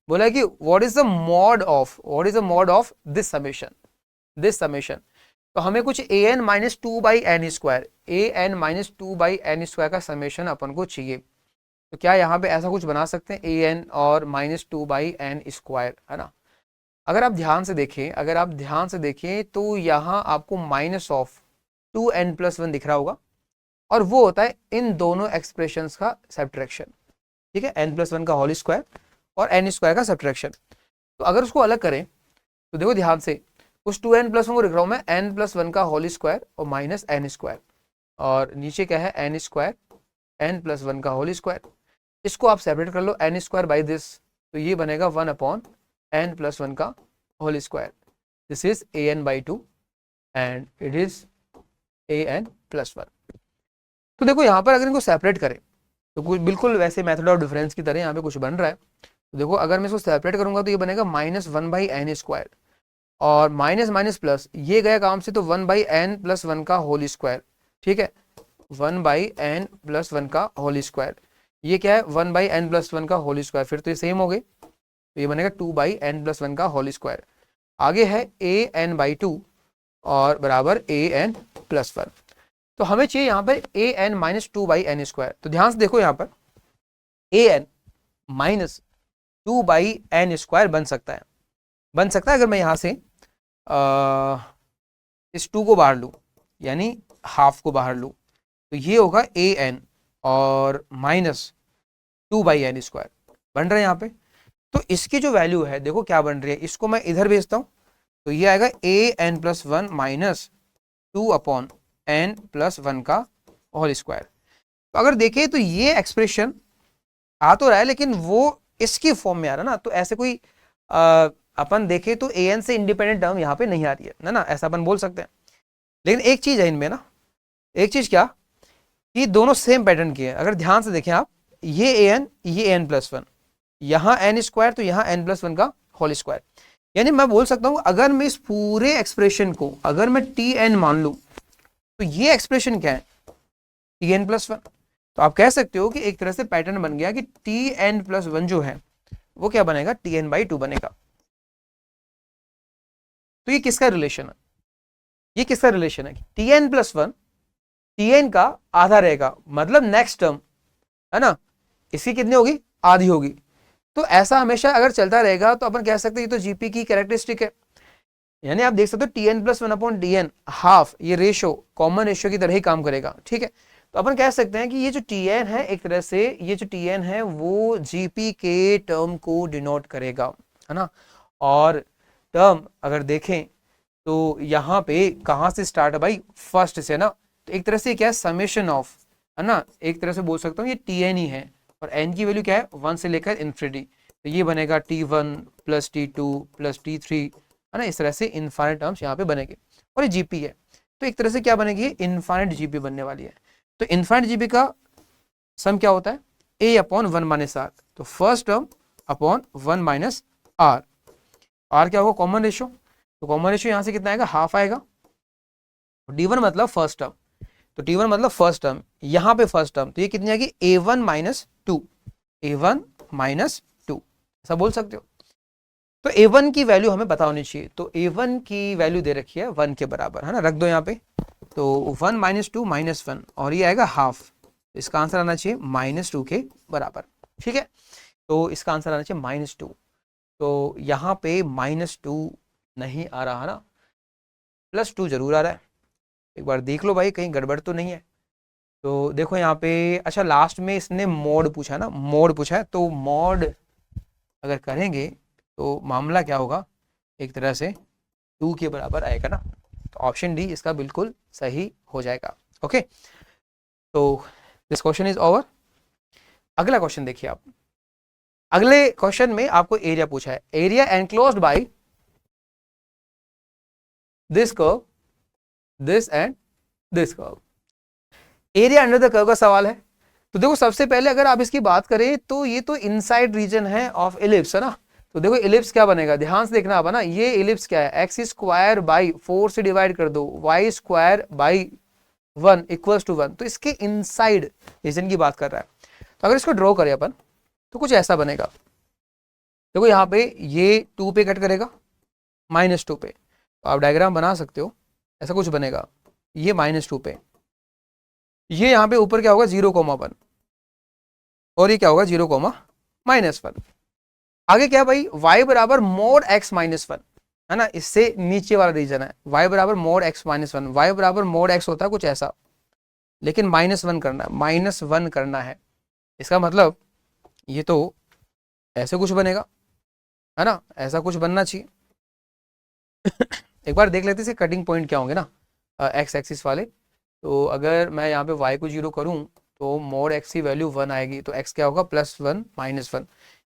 बोला है कि what is the mod of this summation. तो हमें कुछ an - 2/n², an - 2/n² का समेशन अपन को चाहिए। तो क्या यहाँ पे ऐसा कुछ बना सकते हैं, an और -2/n² है ना। अगर आप ध्यान से देखें तो यहाँ आपको -2n+1 दिख रहा होगा, और वो होता है इन दोनों एक्सप्रेशंस का सब्ट्रैक्शन, ठीक है, n+1 का होल स्क्वायर और n² का सब्ट्रैक्शन। तो अगर उसको अलग करें तो देखो ध्यान से, उस 2n+1 को लिख रहा हूं मैं n+1 का होल स्क्वायर और -n², और नीचे क्या है, n² n+1 का होल स्क्वायर। इसको आप सेपरेट कर लो n² बाई दिस, तो ये बनेगा 1/n+1 का whole square. This is an/2 and it is an+1। तो देखो यहाँ पर अगर इनको सेपरेट करें तो कुछ बिल्कुल वैसे मेथड ऑफ डिफरेंस की तरह यहाँ पे कुछ बन रहा है। तो देखो अगर मैं इसको सेपरेट करूंगा तो ये बनेगा -1/n², और माइनस माइनस प्लस ये गया काम से, तो 1/n+1 का होल स्क्वायर, ठीक है, 1/n+1 का होल स्क्वायर। ये क्या है, 1/n+1 का होल स्क्वायर, फिर तो ये सेम हो गए, तो ये बनेगा 2/n+1 का होल स्क्वायर। आगे है an/2 और बराबर an+1। तो हमें चाहिए यहाँ पर an-2/n²। तो ध्यान से देखो यहाँ पर an-2/n² बन सकता है, अगर मैं यहाँ से इस 2 को बाहर लूँ, यानी हाफ को बाहर लूँ, तो ये होगा an और -2/n² बन रहा है यहाँ पे। तो इसकी जो वैल्यू है देखो क्या बन रही है, इसको मैं इधर भेजता हूँ, तो ये आएगा an+1 -2/n+1 का होल स्क्वायर। तो अगर देखें तो ये एक्सप्रेशन आ तो रहा है, लेकिन वो इसकी फॉर्म में आ रहा है ना, तो ऐसे कोई अपन देखें तो an से इंडिपेंडेंट टर्म यहाँ पे नहीं आ रही है ना, ऐसा अपन बोल सकते हैं। लेकिन एक चीज है इनमें ना, एक चीज क्या, कि दोनों सेम पैटर्न की है। अगर ध्यान से देखें आप, ये an, ये n+1, यहाँ n² तो यहाँ n+1 का होल स्क्वायर। यानी मैं बोल सकता हूं अगर मैं इस पूरे एक्सप्रेशन को अगर मैं tn मान लूं, तो ये एक्सप्रेशन क्या है, tn+1। तो आप कह सकते हो कि एक तरह से पैटर्न बन गया कि tn+1 जो है वो क्या बनेगा, tn/2 बनेगा। तो ये किसका रिलेशन है, ये किसका रिलेशन है, tn+1 tn का आधा रहेगा, मतलब नेक्स्ट टर्म है ना, इसकी कितनी होगी, आधी होगी। तो ऐसा हमेशा अगर चलता रहेगा तो अपन कह सकते हैं ये तो जीपी की कैरेक्टरिस्टिक है। यानी आप देख सकते हो tn+1/tn हाफ, ये रेशो कॉमन रेशो की तरह ही काम करेगा, ठीक है। तो अपन कह सकते हैं कि ये जो tn है, एक तरह से ये जो tn है वो जीपी के टर्म को डिनोट करेगा, है ना। और टर्म अगर देखें तो यहाँ पे कहाँ से स्टार्ट है भाई, फर्स्ट से ना, तो एक तरह से क्या है, समेशन ऑफ, है ना, एक तरह से बोल सकता हूँ ये tn ही है, और n की वैल्यू क्या है, 1 से लेकर इन्फिनिटी, तो ये बनेगा t1 + t2 + t3, है ना। इस तरह से इनफाइनाइट टर्म्स यहाँ पे बनेंगे, और ये जीपी है, तो एक तरह से क्या बनेगी, इनफाइनाइट जीपी बनने वाली है। तो इनफाइनाइट जीपी का सम क्या होता है, a/1 - r, तो first term upon 1 - r, r क्या होगा, कॉमन रेशियो, तो कॉमन रेशियो यहाँ से कितना आएगा, हाफ आएगा। d1 मतलब फर्स्ट टर्म, तो t1 मतलब फर्स्ट टर्म, यहाँ पे फर्स्ट टर्म, तो ये कितनी आएगी, a1 - 2, a1 - 2, ऐसा बोल सकते हो। तो a1 की वैल्यू हमें पता होनी चाहिए, तो a1 की वैल्यू दे रखी है 1 के बराबर, है ना, रख दो यहाँ पे। तो 1 - 2 - 1, और ये आएगा हाफ, तो इसका आंसर आना चाहिए -2 के बराबर, ठीक है। तो इसका आंसर आना चाहिए -2, तो यहाँ पे -2 नहीं आ रहा ना, +2 जरूर आ रहा है। एक बार देख लो भाई कहीं गड़बड़ तो नहीं है। तो देखो यहाँ पे, अच्छा लास्ट में इसने मोड पूछा ना, मोड पूछा है, तो मोड अगर करेंगे तो मामला क्या होगा, एक तरह से 2 के बराबर आएगा ना, तो ऑप्शन डी इसका बिल्कुल सही हो जाएगा। ओके, तो दिस क्वेश्चन इज ओवर। अगला क्वेश्चन देखिए आप, अगले क्वेश्चन में आपको एरिया पूछा है, area enclosed by this curve, this and this curve, area under the curve का सवाल है। तो देखो सबसे पहले अगर आप इसकी बात करें तो ये तो इनसाइड रीजन है ऑफ इलिप्स, है ना। तो देखो इलिप्स क्या बनेगा, ध्यान से देखना आप, है ना, ये इलिप्स क्या है, x² / 4 से डिवाइड कर दो, y² / 1 = 1, तो इसके इनसाइड रीजन की बात कर रहा है। तो अगर इसको ड्रॉ करें अपन तो कुछ ऐसा बनेगा, देखो यहाँ पे ये 2 पे कट करेगा, -2 पे, तो आप डायग्राम बना सकते हो, ऐसा कुछ बनेगा, ये -2 पे, ये यहाँ पे ऊपर क्या होगा, 0,1, और ये क्या होगा, 0,-1। आगे क्या भाई, y बराबर mod x - 1, है ना, इससे नीचे वाला रीजन है, y बराबर mod x - 1, y बराबर mod x होता है कुछ ऐसा, लेकिन -1 करना है, -1 करना है, इसका मतलब ये तो ऐसे कुछ बनेगा, है ना, ऐसा कुछ बनना चाहिए। एक बार देख लेते हैं कटिंग पॉइंट क्या होंगे ना, एक्स एक्सिस वाले। तो अगर मैं यहाँ पे y को 0 करूँ तो mod x की वैल्यू 1 आएगी, तो x क्या होगा, +1 - 1,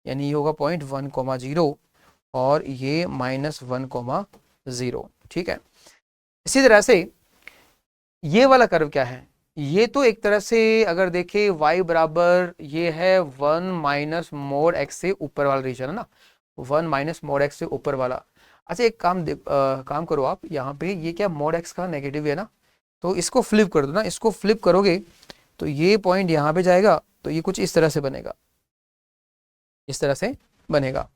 यानी ये होगा 0.1,0 और ये -1,0, ठीक है। इसी तरह से ये वाला कर्व क्या है, ये तो एक तरह से अगर देखें y बराबर ये है 1 माइनस मोड एक्स से ऊपर वाला रीजन है ना, 1 माइनस मोड एक्स से ऊपर वाला। अच्छा एक काम करो आप, यहाँ पे ये क्या मोड एक्स का नेगेटिव है ना, तो इसको फ्लिप कर दो ना, इसको फ्लिप करोगे तो ये पॉइंट यहाँ पे जाएगा, तो ये कुछ इस तरह से बनेगा, इस तरह से बनेगा।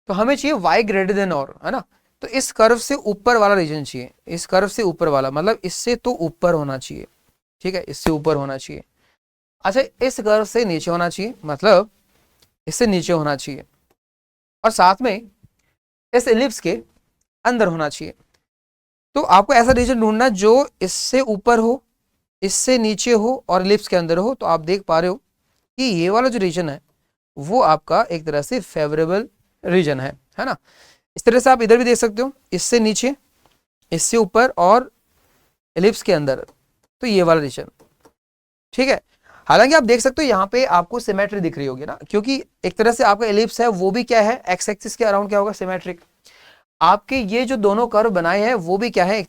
तो हमें चाहिए y ग्रेटर देन और, है ना, तो इस कर्व से ऊपर वाला रीजन चाहिए, इस कर्व से ऊपर वाला, मतलब इससे तो ऊपर होना चाहिए, ठीक है, इससे ऊपर होना चाहिए। अच्छा इस कर्व से नीचे होना चाहिए, मतलब इससे नीचे होना चाहिए, और साथ में इस एलिप्स के अंदर होना चाहिए। तो आपको ऐसा रीजन ढूंढना जो इससे ऊपर हो, इससे नीचे हो और एलिप्स के अंदर हो। तो आप देख पा रहे हो कि ये वाला जो रीजन है वो आपका एक तरह से फेवरेबल रीजन है ना। इस तरह से आप इधर भी देख सकते हो, इससे नीचे, इससे ऊपर और एलिप्स के अंदर, तो ये वाला रीजन, ठीक है। हालांकि आप देख सकते हो यहाँ पे आपको सिमेट्री दिख रही होगी ना, क्योंकि एक तरह से आपका एलिप्स है वो भी क्या है, एक्स एक्सिस के अराउंड क्या होगा, सिमेट्रिक। आपके ये जो दोनों कर्व बनाए हैं वो भी क्या है, एक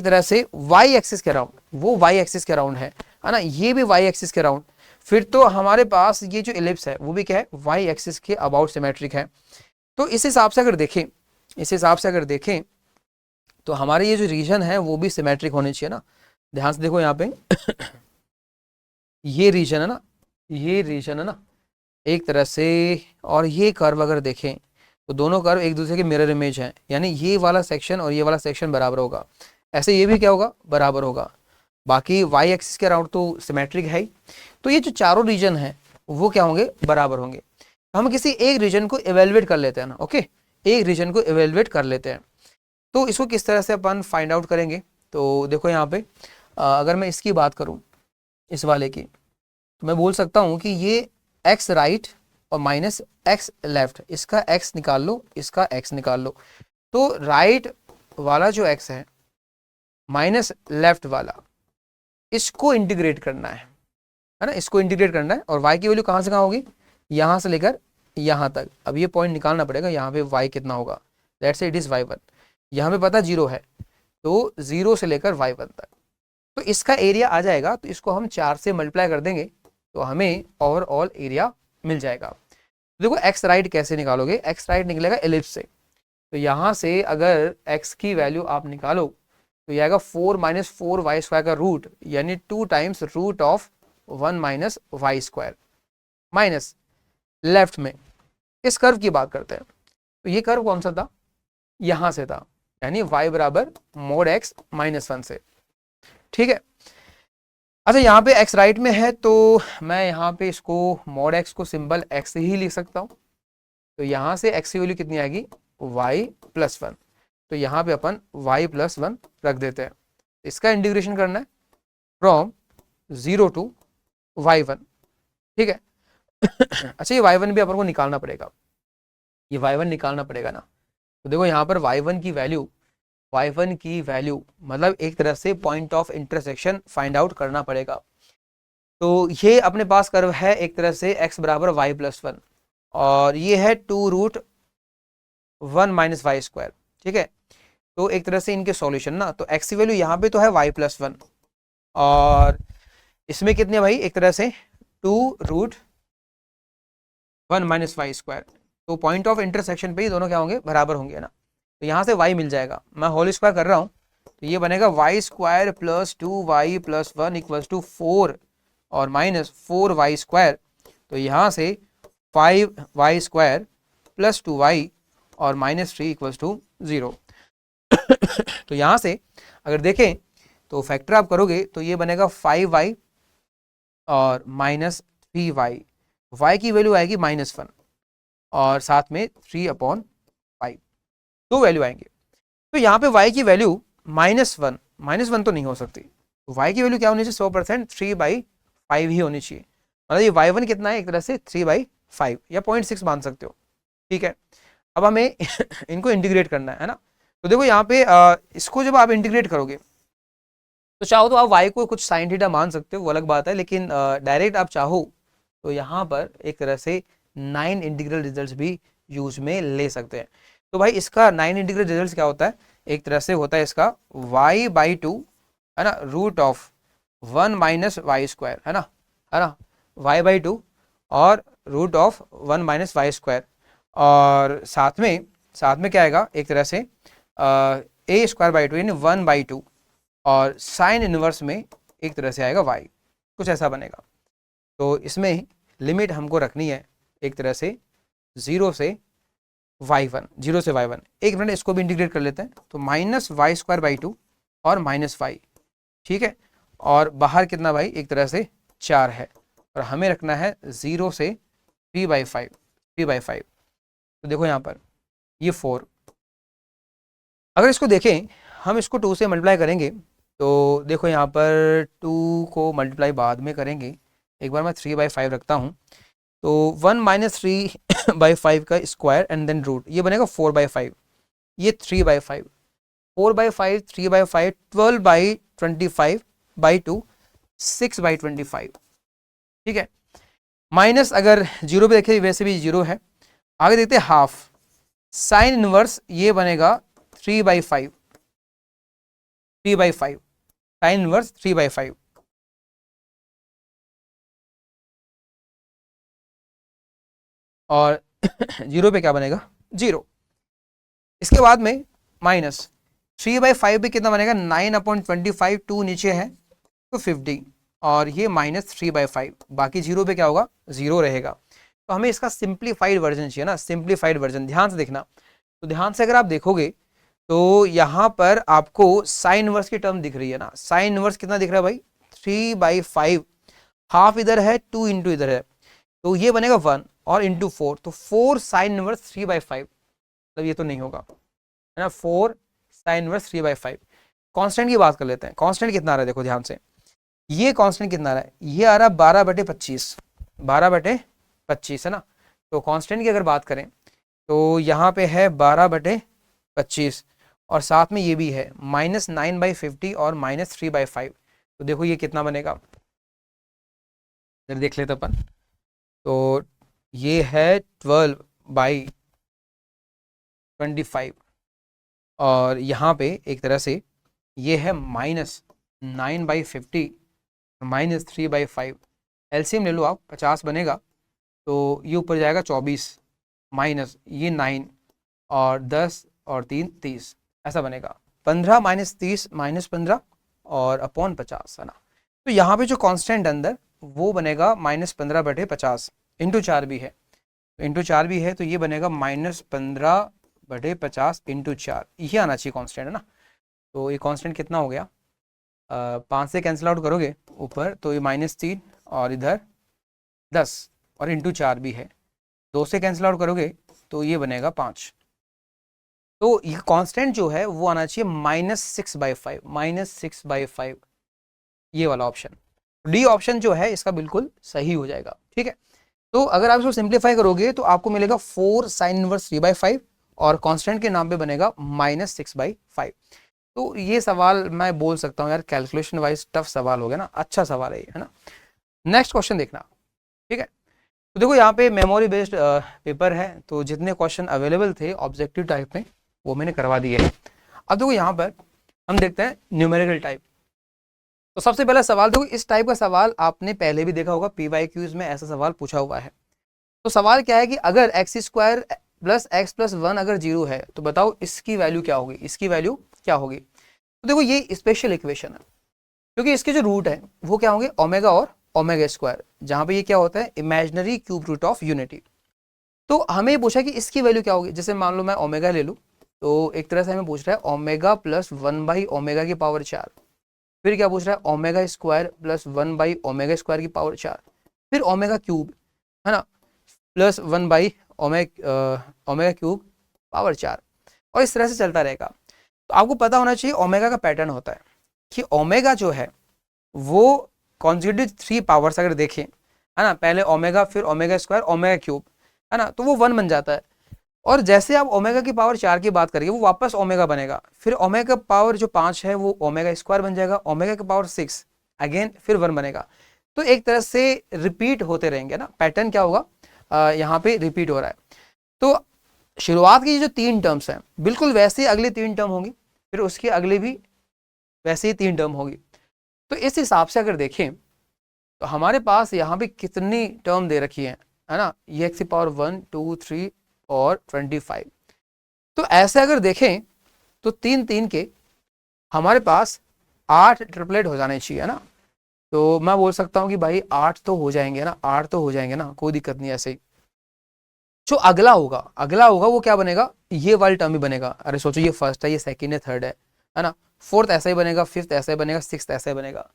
तरह से वाई एक्सिस के अराउंड, वो वाई एक्सिस के अराउंड है ना, ये भी वाई एक्सिस के अराउंड। फिर तो हमारे पास ये जो एलिप्स है वो भी क्या है, वाई एक्सिस के अबाउट सिमेट्रिक है। तो इस हिसाब से अगर देखें, इस हिसाब से अगर देखें तो हमारे ये जो रीजन है वो भी सिमेट्रिक होने चाहिए ना। ध्यान से देखो यहाँ पे ये रीजन है ना, ये रीजन है ना एक तरह से, और ये कर्व अगर देखें तो दोनों कर्व एक दूसरे के मिरर इमेज हैं, यानी ये वाला सेक्शन और ये वाला सेक्शन बराबर होगा। ऐसे ये भी क्या होगा, बराबर होगा। बाकी वाई एक्सिस के अराउंड तो सिमेट्रिक है ही। तो ये जो चारों रीजन हैं वो क्या होंगे, बराबर होंगे। हम किसी एक रीजन को इवेलुएट कर लेते हैं ना, ओके, एक रीजन को इवेलुएट कर लेते हैं। तो इसको किस तरह से अपन फाइंड आउट करेंगे, तो देखो यहाँ पे अगर मैं इसकी बात करूँ, इस वाले की, तो मैं बोल सकता हूँ कि ये एक्स राइट और माइनस एक्स लेफ्ट, इसका एक्स निकाल लो, इसका एक्स निकाल लो। तो राइट वाला जो एक्स है माइनस लेफ्ट वाला, इसको इंटीग्रेट करना है ना, इसको इंटीग्रेट करना है। और y की वैल्यू कहाँ से कहाँ होगी, यहाँ से लेकर यहाँ तक। अब ये पॉइंट निकालना पड़ेगा, यहाँ पे y कितना होगा, let's say it is y1, यहाँ पे पता 0 है, तो 0 से लेकर y1 तक। तो इसका एरिया आ जाएगा, तो इसको हम 4 से मल्टीप्लाई कर देंगे तो हमें ओवरऑल एरिया मिल जाएगा। देखो एक्स राइट कैसे निकालोगे, एक्स राइट निकलेगा एलिप्स से। तो यहाँ से अगर x की वैल्यू आप निकालो तो ये आएगा 4 माइनस 4y² का रूट, यानी 2 times root of 1 minus y², minus left में इस कर्व की बात करते हैं। तो ये कर्व कौन सा था, यहां से था, यानी y बराबर मोड x माइनस 1 से, ठीक है। अच्छा यहाँ पे x राइट में है, तो मैं यहाँ पे इसको मोड x को सिंबल x ही लिख सकता हूँ। तो यहाँ से x की वैल्यू कितनी आएगी, y प्लस 1। तो यहाँ पे अपन y प्लस 1 रख देते हैं। इसका इंटीग्रेशन करना है फ्रॉम 0 टू y1, ठीक है। अच्छा ये y1 भी अपन को निकालना पड़ेगा, ये y1 निकालना पड़ेगा ना। तो देखो यहाँ पर y1 की वैल्यू मतलब एक तरह से point of intersection find out करना पड़ेगा। तो ये अपने पास कर्व है एक तरह से x बराबर y प्लस 1, और ये है 2 रूट 1 माइनस y², ठीक है। तो एक तरह से इनके सॉल्यूशन ना, तो x की वैल्यू यहाँ पे तो है y प्लस 1, और इसमें कितने भाई, एक तरह से 2 रूट 1 माइनस y²। तो पॉइंट ऑफ इंटरसेक्शन पे ही दोनों क्या होंगे, बराबर होंगे ना। तो यहाँ से y मिल जाएगा, मैं होल स्क्वायर कर रहा हूँ, तो ये बनेगा y² plus 2y plus 1 equals to 4 और माइनस 4y²। तो यहाँ से 5y² प्लस 2y और माइनस 3 इक्वल्स टू 0। तो यहाँ से अगर देखें तो फैक्टर आप करोगे तो ये बनेगा 5y और माइनस 3y, y की वैल्यू आएगी -1 और साथ में 3/5, दो वैल्यू आएंगे। तो यहाँ पे y की वैल्यू -1 तो नहीं हो सकती, y की वैल्यू क्या होनी चाहिए, 100% 3/5 ही होनी चाहिए। मतलब ये y1 कितना है, एक तरह से 3/5 या 0.6 मान सकते हो, ठीक है। अब हमें इनको इंटीग्रेट करना है ना। तो देखो यहाँ पे इसको जब आप इंटीग्रेट करोगे तो चाहो तो आप y को कुछ साइन थीटा मान सकते हो, वो अलग बात है, लेकिन डायरेक्ट आप चाहो तो यहाँ पर एक तरह से 9 इंटीग्रल रिजल्ट्स भी यूज में ले सकते हैं। तो भाई इसका 9 इंटीग्रल रिजल्ट्स क्या होता है, एक तरह से होता है इसका y/2 है ना, root of 1 minus Y square, है ना, y/2 और root of 1 minus Y square, और साथ में क्या आएगा एक तरह से a स्क्वायर बाई 2 यानी 1/2, और साइन इनवर्स में एक तरह से आएगा y, कुछ ऐसा बनेगा। तो इसमें लिमिट हमको रखनी है एक तरह से 0 से y1। एक मिनट इसको भी इंटीग्रेट कर लेते हैं, तो माइनस वाई स्क्वायर बाई 2 और माइनस वाई, ठीक है, और बाहर कितना भाई एक तरह से 4 है, और हमें रखना है 0 से 3/5। तो देखो यहाँ पर ये 4, अगर इसको देखें हम इसको 2 से मल्टीप्लाई करेंगे, तो देखो यहाँ पर 2 को मल्टीप्लाई बाद में करेंगे, एक बार मैं 3/5 रखता हूँ, तो 1 माइनस 3/5 का स्क्वायर एंड देन रूट, ये बनेगा 4/5, ये 3/5, 4/5, 3/5, 12/25/2, 6/25, ठीक है। माइनस अगर जीरो पे देखें वैसे भी जीरो है। आगे देखते हैं हाफ, साइन इनवर्स ये बनेगा 3/5, साइन इनवर्स 3/5, और जीरो पे क्या बनेगा 0। इसके बाद में माइनस 3/5 पे कितना बनेगा 9/25, 2 नीचे है तो 50, और ये माइनस 3/5, बाकी जीरो पे क्या होगा 0 रहेगा। तो हमें इसका सिंप्लीफाइड वर्जन चाहिए ना, सिंप्लीफाइड वर्जन, ध्यान से देखना। तो ध्यान से अगर आप देखोगे तो यहाँ पर आपको साइन इनवर्स की टर्म दिख रही है ना, साइन इनवर्स कितना दिख रहा है भाई 3/5, हाफ इधर है 2 इंटू इधर है, तो ये बनेगा 1 और इंटू 4, तो 4 साइन इनवर्स 3/5, मतलब ये तो नहीं होगा, है ना, 4 साइन इनवर्स 3/5। कांस्टेंट की बात कर लेते हैं, कांस्टेंट कितना आ रहा है देखो ध्यान से, ये कांस्टेंट कितना आ रहा है, ये आ रहा है 12/25, 12/25 है ना। तो कांस्टेंट की अगर बात करें तो यहाँ पे है 12/25, और साथ में ये भी है -9/50 और -3/5, तो देखो ये कितना बनेगा, देख लेते अपन। तो ये है 12/25, और यहाँ पे एक तरह से ये है -9/50 -3/5, एलसीएम ले लो आप, 50 बनेगा, तो ये ऊपर जाएगा 24 माइनस ये 9 और 10 और 3 30, ऐसा बनेगा 15 - 30 -15 और अपॉन 50, है ना। तो यहाँ पे जो कांस्टेंट अंदर वो बनेगा -15/50, इंटू 4 भी है, इंटू 4 भी है, तो ये बनेगा -15/50 इंटू 4, ये आना चाहिए कांस्टेंट, है ना। तो ये कांस्टेंट कितना हो गया, 5 से कैंसिल आउट करोगे ऊपर तो ये -3 और इधर 10 और इंटू 4 भी है, 2 से कैंसिल आउट करोगे तो ये बनेगा 5। तो ये कांस्टेंट जो है वो आना चाहिए -6/5, ये वाला ऑप्शन, डी ऑप्शन जो है इसका बिल्कुल सही हो जाएगा, ठीक है। तो अगर आप इसको सिंप्लीफाई करोगे तो आपको मिलेगा 4 साइन इनवर्स 3/5 और कांस्टेंट के नाम पे बनेगा -6/5। तो ये सवाल मैं बोल सकता हूँ यार कैलकुलेशन वाइज टफ सवाल हो गया ना, अच्छा सवाल है ना। नेक्स्ट क्वेश्चन देखना, ठीक है। तो देखो यहाँ पे मेमोरी बेस्ड पेपर है, तो जितने क्वेश्चन अवेलेबल थे ऑब्जेक्टिव टाइप में वो मैंने करवा दिए हैं। अब देखो यहाँ पर हम देखते हैं न्यूमेरिकल टाइप। तो सबसे पहला सवाल देखो, इस टाइप का सवाल आपने पहले भी देखा होगा, PYQs में ऐसा सवाल पूछा हुआ है। तो सवाल क्या है कि अगर x² + x + 1 अगर 0 है तो बताओ इसकी वैल्यू क्या होगी, इसकी वैल्यू क्या होगी। तो देखो ये स्पेशल इक्वेशन है, क्योंकि इसके जो रूट है वो क्या होंगे ओमेगा और ओमेगा स्क्वायर, जहां पे ये क्या होता है imaginary cube root of unity. तो हमें पूछा कि इसकी वैल्यू क्या होगी, जैसे मान लो मैं ओमेगा ले लूँ, तो एक तरह से हमें पूछ रहा है ओमेगा + 1/ओमेगा की पावर 4, फिर क्या पूछ रहा है ओमेगा स्क्वायर + 1/ओमेगा स्क्वायर की पावर 4, फिर ओमेगा क्यूब, है ना, + 1/ओमेगा क्यूब पावर 4, और इस तरह से चलता रहेगा। तो आपको पता होना चाहिए ओमेगा का पैटर्न होता है कि ओमेगा जो है वो कॉन्जिक्यूटिव 3 पावर्स अगर देखें, है ना, पहले ओमेगा फिर ओमेगा स्क्वायर ओमेगा क्यूब, है ना, तो वो 1 बन जाता है। और जैसे आप ओमेगा की पावर 4 की बात करेंगे वो वापस ओमेगा बनेगा, फिर ओमेगा पावर जो 5 है वो ओमेगा स्क्वायर बन जाएगा, ओमेगा की पावर 6 अगेन फिर 1 बनेगा। तो एक तरह से रिपीट होते रहेंगे ना, पैटर्न क्या होगा यहाँ पे रिपीट हो रहा है। तो शुरुआत की जो 3 टर्म्स हैं बिल्कुल वैसे ही अगली 3 टर्म होंगी, फिर उसके अगले भी वैसे ही 3 टर्म होगी। तो इस हिसाब से अगर देखें तो हमारे पास यहाँ पे कितनी टर्म दे रखी है ना, ये x की पावर 1 2 3 और 25। तो ऐसे अगर देखें तो 3 3 के हमारे पास 8 ट्रिपलेट हो जाने चाहिए, है ना। तो मैं बोल सकता हूँ कि भाई 8 तो हो जाएंगे ना, 8 तो हो जाएंगे ना, कोई दिक्कत नहीं। ऐसे ही जो अगला होगा वो क्या बनेगा, ये वाली टर्म ही बनेगा। अरे सोचो, ये फर्स्ट है, ये सेकंड है, थर्ड है ना। फोर्थ ऐसा ही बनेगा, फिफ्थ ऐसा ही बनेगा, सिक्स ऐसा ही बनेगा,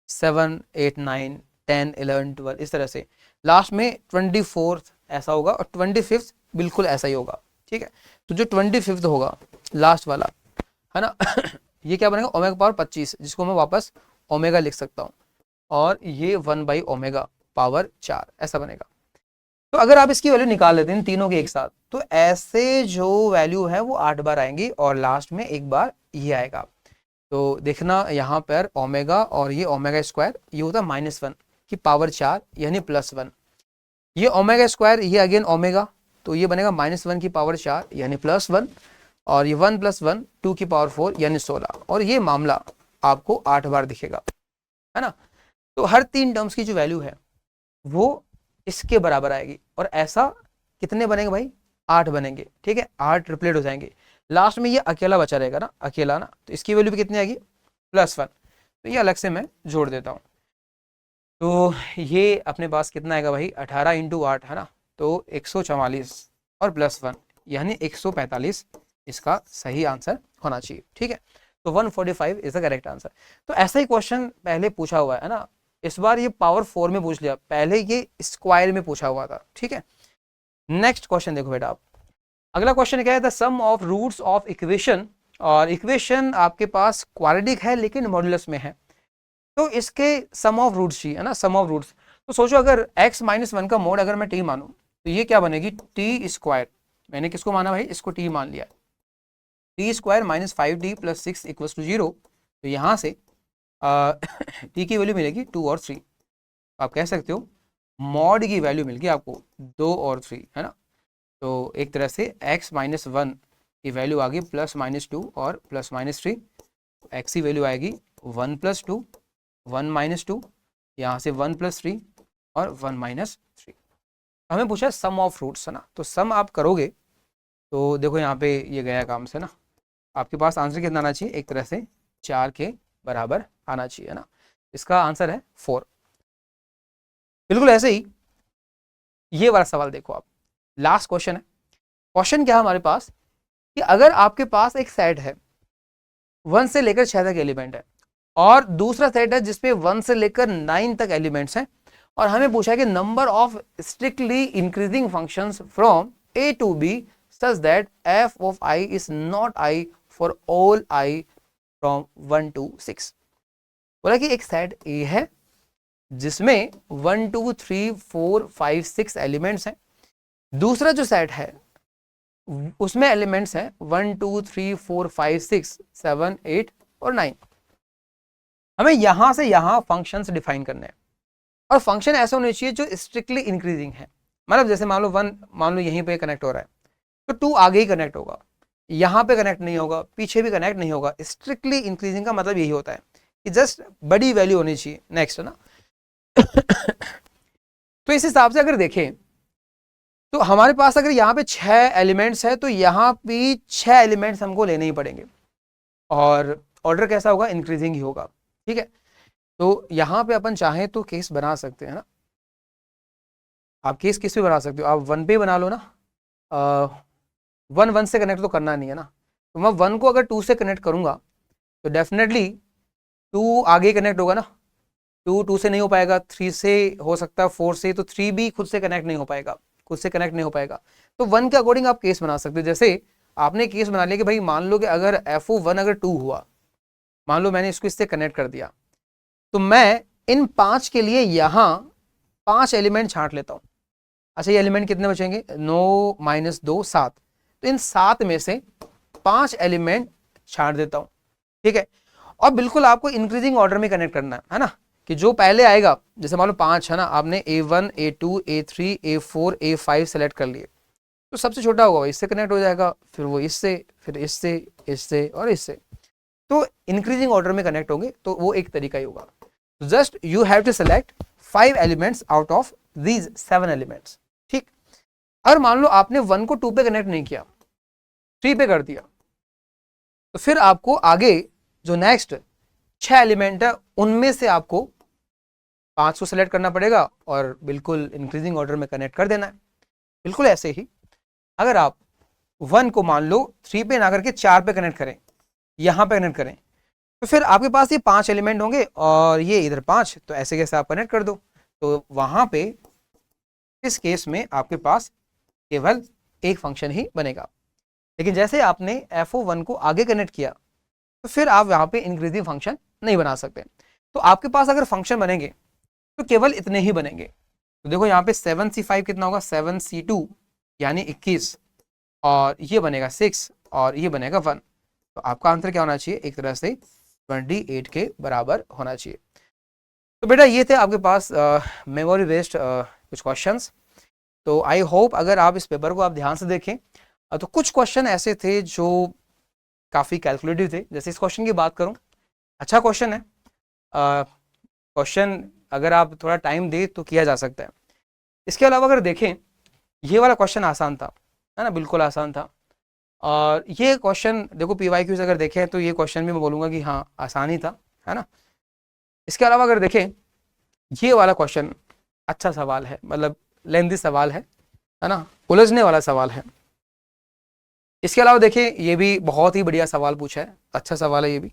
7 8 9 10 11 12 इस तरह से। लास्ट में 24th ऐसा होगा और 25th बिल्कुल ऐसा ही होगा, ठीक है। तो जो 25th होगा लास्ट वाला, है ना ये क्या बनेगा, ओमेगा पावर 25, जिसको मैं वापस ओमेगा लिख सकता हूँ, और ये 1/ओमेगा पावर 4 ऐसा बनेगा। तो अगर आप इसकी वैल्यू निकाल लेते हैं तीनों के एक साथ, तो ऐसे जो वैल्यू है वो 8 बार आएंगी और लास्ट में एक बार ये आएगा। तो देखना यहाँ पर ओमेगा और ये ओमेगा स्क्वायर, ये होता है -1 की पावर 4 यानी +1। ये ओमेगा स्क्वायर, ये अगेन ओमेगा, तो ये बनेगा -1 की पावर 4 यानी +1, और ये 1 + 1 2 की पावर 4 यानी 16, और ये मामला आपको 8 बार दिखेगा, है ना। तो हर 3 टर्म्स की जो वैल्यू है वो इसके बराबर आएगी, और ऐसा कितने बनेंगे भाई, 8 बनेंगे, ठीक है। 8 ट्रिपलेट हो जाएंगे। लास्ट में ये अकेला बचा रहेगा ना, अकेला ना, तो इसकी वैल्यू भी कितनी आएगी, +1। तो ये अलग से मैं जोड़ देता हूँ। तो ये अपने पास कितना आएगा भाई, 18 × 8, है ना, तो 144 और +1 यानी 145 इसका सही आंसर होना चाहिए, ठीक है। तो 145 इज द करेक्ट आंसर। तो ऐसा ही क्वेश्चन पहले पूछा हुआ है ना, इस बार ये पावर 4 में पूछ लिया, पहले ये स्क्वायर में पूछा हुआ था, ठीक है। नेक्स्ट क्वेश्चन देखो बेटा आप, अगला क्वेश्चन क्या है, the sum of roots of equation, और इक्वेशन आपके पास क्वाड्रेटिक है लेकिन मॉड्यूलस में है, तो इसके सम ऑफ रूट्स चाहिए, है ना, सम ऑफ रूट्स। तो सोचो अगर x - 1 का मोड अगर मैं t मानूं तो ये क्या बनेगी, t स्क्वायर। मैंने किसको माना भाई, इसको t मान लिया, t स्क्वायर -5t + 6 = 0। तो यहाँ से t की वैल्यू मिलेगी 2 और 3। आप कह सकते हो मॉड की वैल्यू मिल गई आपको 2 और 3, है ना। तो एक तरह से x - 1 की वैल्यू आ गई +-2 और +-3, x की वैल्यू आएगी 1 + 2 1 - 2, यहाँ से 1 + 3 और 1 - 3। हमें पूछा सम ऑफ रूट्स, है ना, तो सम आप करोगे तो देखो यहाँ पे ये गया काम से ना, आपके पास आंसर कितना आना चाहिए, एक तरह से 4 के बराबर आना चाहिए, है ना। इसका आंसर है 4। बिल्कुल ऐसे ही ये वाला सवाल देखो आप, लास्ट क्वेश्चन है। क्वेश्चन क्या है हमारे पास कि अगर आपके पास एक सेट है 1 से लेकर 6 तक एलिमेंट है, और दूसरा सेट है जिसपे 1 से लेकर 9 तक एलिमेंट्स हैं, और हमें पूछा है कि number of strictly increasing functions from a to b such that f of I is not I for all I from 1 to 6। बोला कि एक सेट A है जिसमें 1 2 3 4 5 6 एलिमेंट्स हैं, दूसरा जो सेट है उसमें एलिमेंट्स हैं 1 2 3 4 5 6 7 8 और 9। हमें यहां से यहां फंक्शंस डिफाइन करने हैं, और फंक्शन ऐसा होना चाहिए जो स्ट्रिक्टली इंक्रीजिंग है। मतलब जैसे मान लो 1 मान लो यहीं पे कनेक्ट हो रहा है, तो 2 आगे ही कनेक्ट होगा, यहाँ पे कनेक्ट नहीं होगा, पीछे भी कनेक्ट नहीं होगा। स्ट्रिक्टली इंक्रीजिंग का मतलब यही होता है कि जस्ट बड़ी वैल्यू होनी चाहिए। नेक्स्ट, है ना तो इस हिसाब से अगर देखें तो हमारे पास अगर यहाँ पे 6 एलिमेंट्स है, तो यहाँ भी 6 एलिमेंट्स हमको लेने ही पड़ेंगे, और ऑर्डर कैसा होगा, इंक्रीजिंग ही होगा, ठीक है। तो यहाँ पे अपन चाहें तो केस बना सकते हैं ना, आप केस किस पे बना सकते हो, आप 1 पे बना लो ना। 1 से कनेक्ट तो करना नहीं है ना, तो मैं 1 को अगर 2 से कनेक्ट करूंगा तो डेफिनेटली 2 आगे कनेक्ट होगा ना, 2 से नहीं हो पाएगा, 3 से हो सकता है, 4 से, तो 3 भी खुद से कनेक्ट नहीं हो पाएगा, खुद से कनेक्ट नहीं हो पाएगा। तो 1 के अकॉर्डिंग आप केस बना सकते हो। जैसे आपने केस बना लिया कि भाई मान लो कि अगर FO1 अगर 2 हुआ, मान लो मैंने इसको इससे कनेक्ट कर दिया, तो मैं इन 5 के लिए यहाँ 5 एलिमेंट छांट लेता हूँ। अच्छा, ये एलिमेंट कितने बचेंगे, 9 - 2 7, तो इन 7 में से 5 एलिमेंट छांट देता हूँ, ठीक है। और बिल्कुल आपको इंक्रीजिंग ऑर्डर में कनेक्ट करना है ना, कि जो पहले आएगा, जैसे मान लो 5 है ना, आपने A1 A2 A3 A4 A5 select कर लिए, तो सबसे छोटा होगा इससे कनेक्ट हो जाएगा, फिर वो इससे, फिर इससे, इससे और इससे, तो इंक्रीजिंग ऑर्डर में कनेक्ट होंगे, तो वो एक तरीका ही होगा। Just you have to select 5 elements out of these 7 elements. ठीक, अगर मान लो आपने 1 को 2 पे कनेक्ट नहीं किया, 3 पे कर दिया, तो फिर आपको आगे जो नेक्स्ट 6 एलिमेंट है उनमें से आपको 5 को सेलेक्ट करना पड़ेगा और बिल्कुल इंक्रीजिंग ऑर्डर में कनेक्ट कर देना है। बिल्कुल ऐसे ही अगर आप 1 को मान लो 3 पे ना करके 4 पे कनेक्ट करें, यहाँ पे कनेक्ट करें, तो फिर आपके पास ये 5 एलिमेंट होंगे और ये इधर 5, तो ऐसे कैसे आप कनेक्ट कर दो, तो वहां पे इस केस में आपके पास केवल एक फंक्शन ही बनेगा। लेकिन जैसे आपने FO1 को आगे कनेक्ट किया तो फिर आप यहाँ पे इंक्रीजिंग फंक्शन नहीं बना सकते। तो आपके पास अगर फंक्शन बनेंगे तो केवल इतने ही बनेंगे। तो देखो यहाँ पे 7C5 कितना होगा, 7C2 यानी 21, और ये बनेगा 6 और ये बनेगा 1। तो आपका आंसर क्या होना चाहिए, एक तरह से 28 के बराबर होना चाहिए। तो बेटा ये थे आपके पास मेमोरी बेस्ड कुछ क्वेश्चंस। तो आई होप अगर आप इस पेपर को आप ध्यान से देखें तो कुछ क्वेश्चन ऐसे थे जो काफ़ी कैलकुलेटिव थे। जैसे इस क्वेश्चन की बात करूं, अच्छा क्वेश्चन है, क्वेश्चन अगर आप थोड़ा टाइम दे तो किया जा सकता है। इसके अलावा अगर देखें, ये वाला क्वेश्चन आसान था, है ना, बिल्कुल आसान था। और ये क्वेश्चन देखो PYQs अगर देखें तो ये क्वेश्चन भी मैं बोलूँगा कि हाँ आसान ही था, है ना। इसके अलावा अगर देखें, ये वाला क्वेश्चन अच्छा सवाल है, मतलब लेंथी सवाल है ना, उलझने वाला सवाल है। इसके अलावा देखें, ये भी बहुत ही बढ़िया सवाल पूछा है, अच्छा सवाल है ये भी।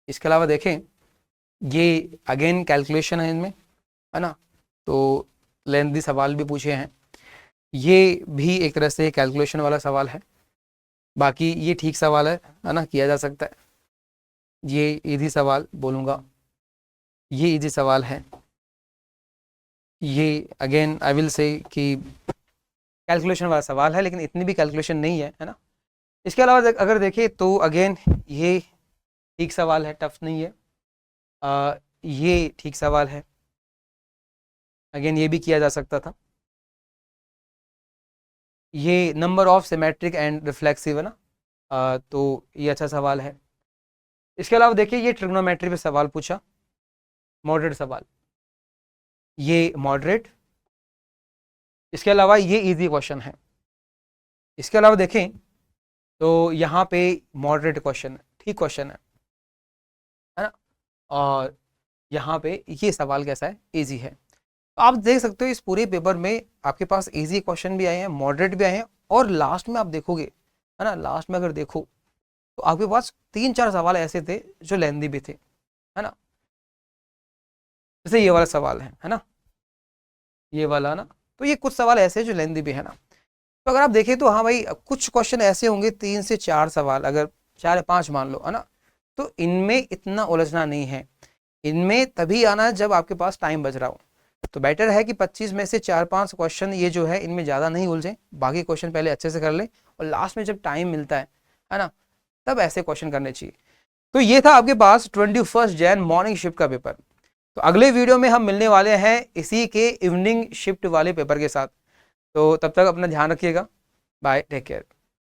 इसके अलावा देखें, ये अगेन कैलकुलेशन है इनमें, है ना, तो लेंथी सवाल भी पूछे हैं। ये भी एक तरह से कैलकुलेशन वाला सवाल है। बाकी ये ठीक सवाल है ना, किया जा सकता है। ये इजी सवाल बोलूँगा, ये इजी सवाल है। ये अगेन आई विल से कि कैलकुलेशन वाला सवाल है, लेकिन इतनी भी कैलकुलेशन नहीं है ना। इसके अलावा अगर देखें तो अगेन ये ठीक सवाल है, टफ नहीं है। ये ठीक सवाल है, अगेन ये भी किया जा सकता था। ये number of symmetric and reflexive है ना, तो ये अच्छा सवाल है। इसके अलावा देखिए, ये ट्रिग्नोमेट्री पे सवाल पूछा, मॉडरेट सवाल, ये मॉडरेट। इसके अलावा ये इजी क्वेश्चन है। इसके अलावा देखें तो यहाँ पे मॉडरेट क्वेश्चन है, ठीक क्वेश्चन है ना। और यहाँ पे ये सवाल कैसा है, इजी है। तो आप देख सकते हो इस पूरे पेपर में आपके पास इजी क्वेश्चन भी आए हैं, मॉडरेट भी आए हैं, और लास्ट में आप देखोगे, है ना, लास्ट में अगर देखो तो आपके पास 3-4 सवाल ऐसे थे जो लेंथी भी थे, है ना। जैसे ये वाला सवाल है ना, ये वाला ना, तो ये कुछ सवाल ऐसे जो लेंथी भी है ना। तो अगर आप देखें तो हाँ भाई, कुछ क्वेश्चन ऐसे होंगे 3 से 4 सवाल, अगर 4 या 5 मान लो, है ना, तो इनमें इतना उलझना नहीं है। इनमें तभी आना है जब आपके पास टाइम बच रहा हो। तो बेटर है कि 25 में से 4-5 क्वेश्चन ये जो है इनमें ज़्यादा नहीं उलझें, बाकी क्वेश्चन पहले अच्छे से कर लें, और लास्ट में जब टाइम मिलता है ना, तब ऐसे क्वेश्चन करने चाहिए। तो ये था आपके पास 21 जैन मॉर्निंग शिफ्ट का पेपर। तो अगले वीडियो में हम मिलने वाले हैं इसी के इवनिंग शिफ्ट वाले पेपर के साथ। तो तब तक अपना ध्यान रखिएगा, बाय, टेक केयर।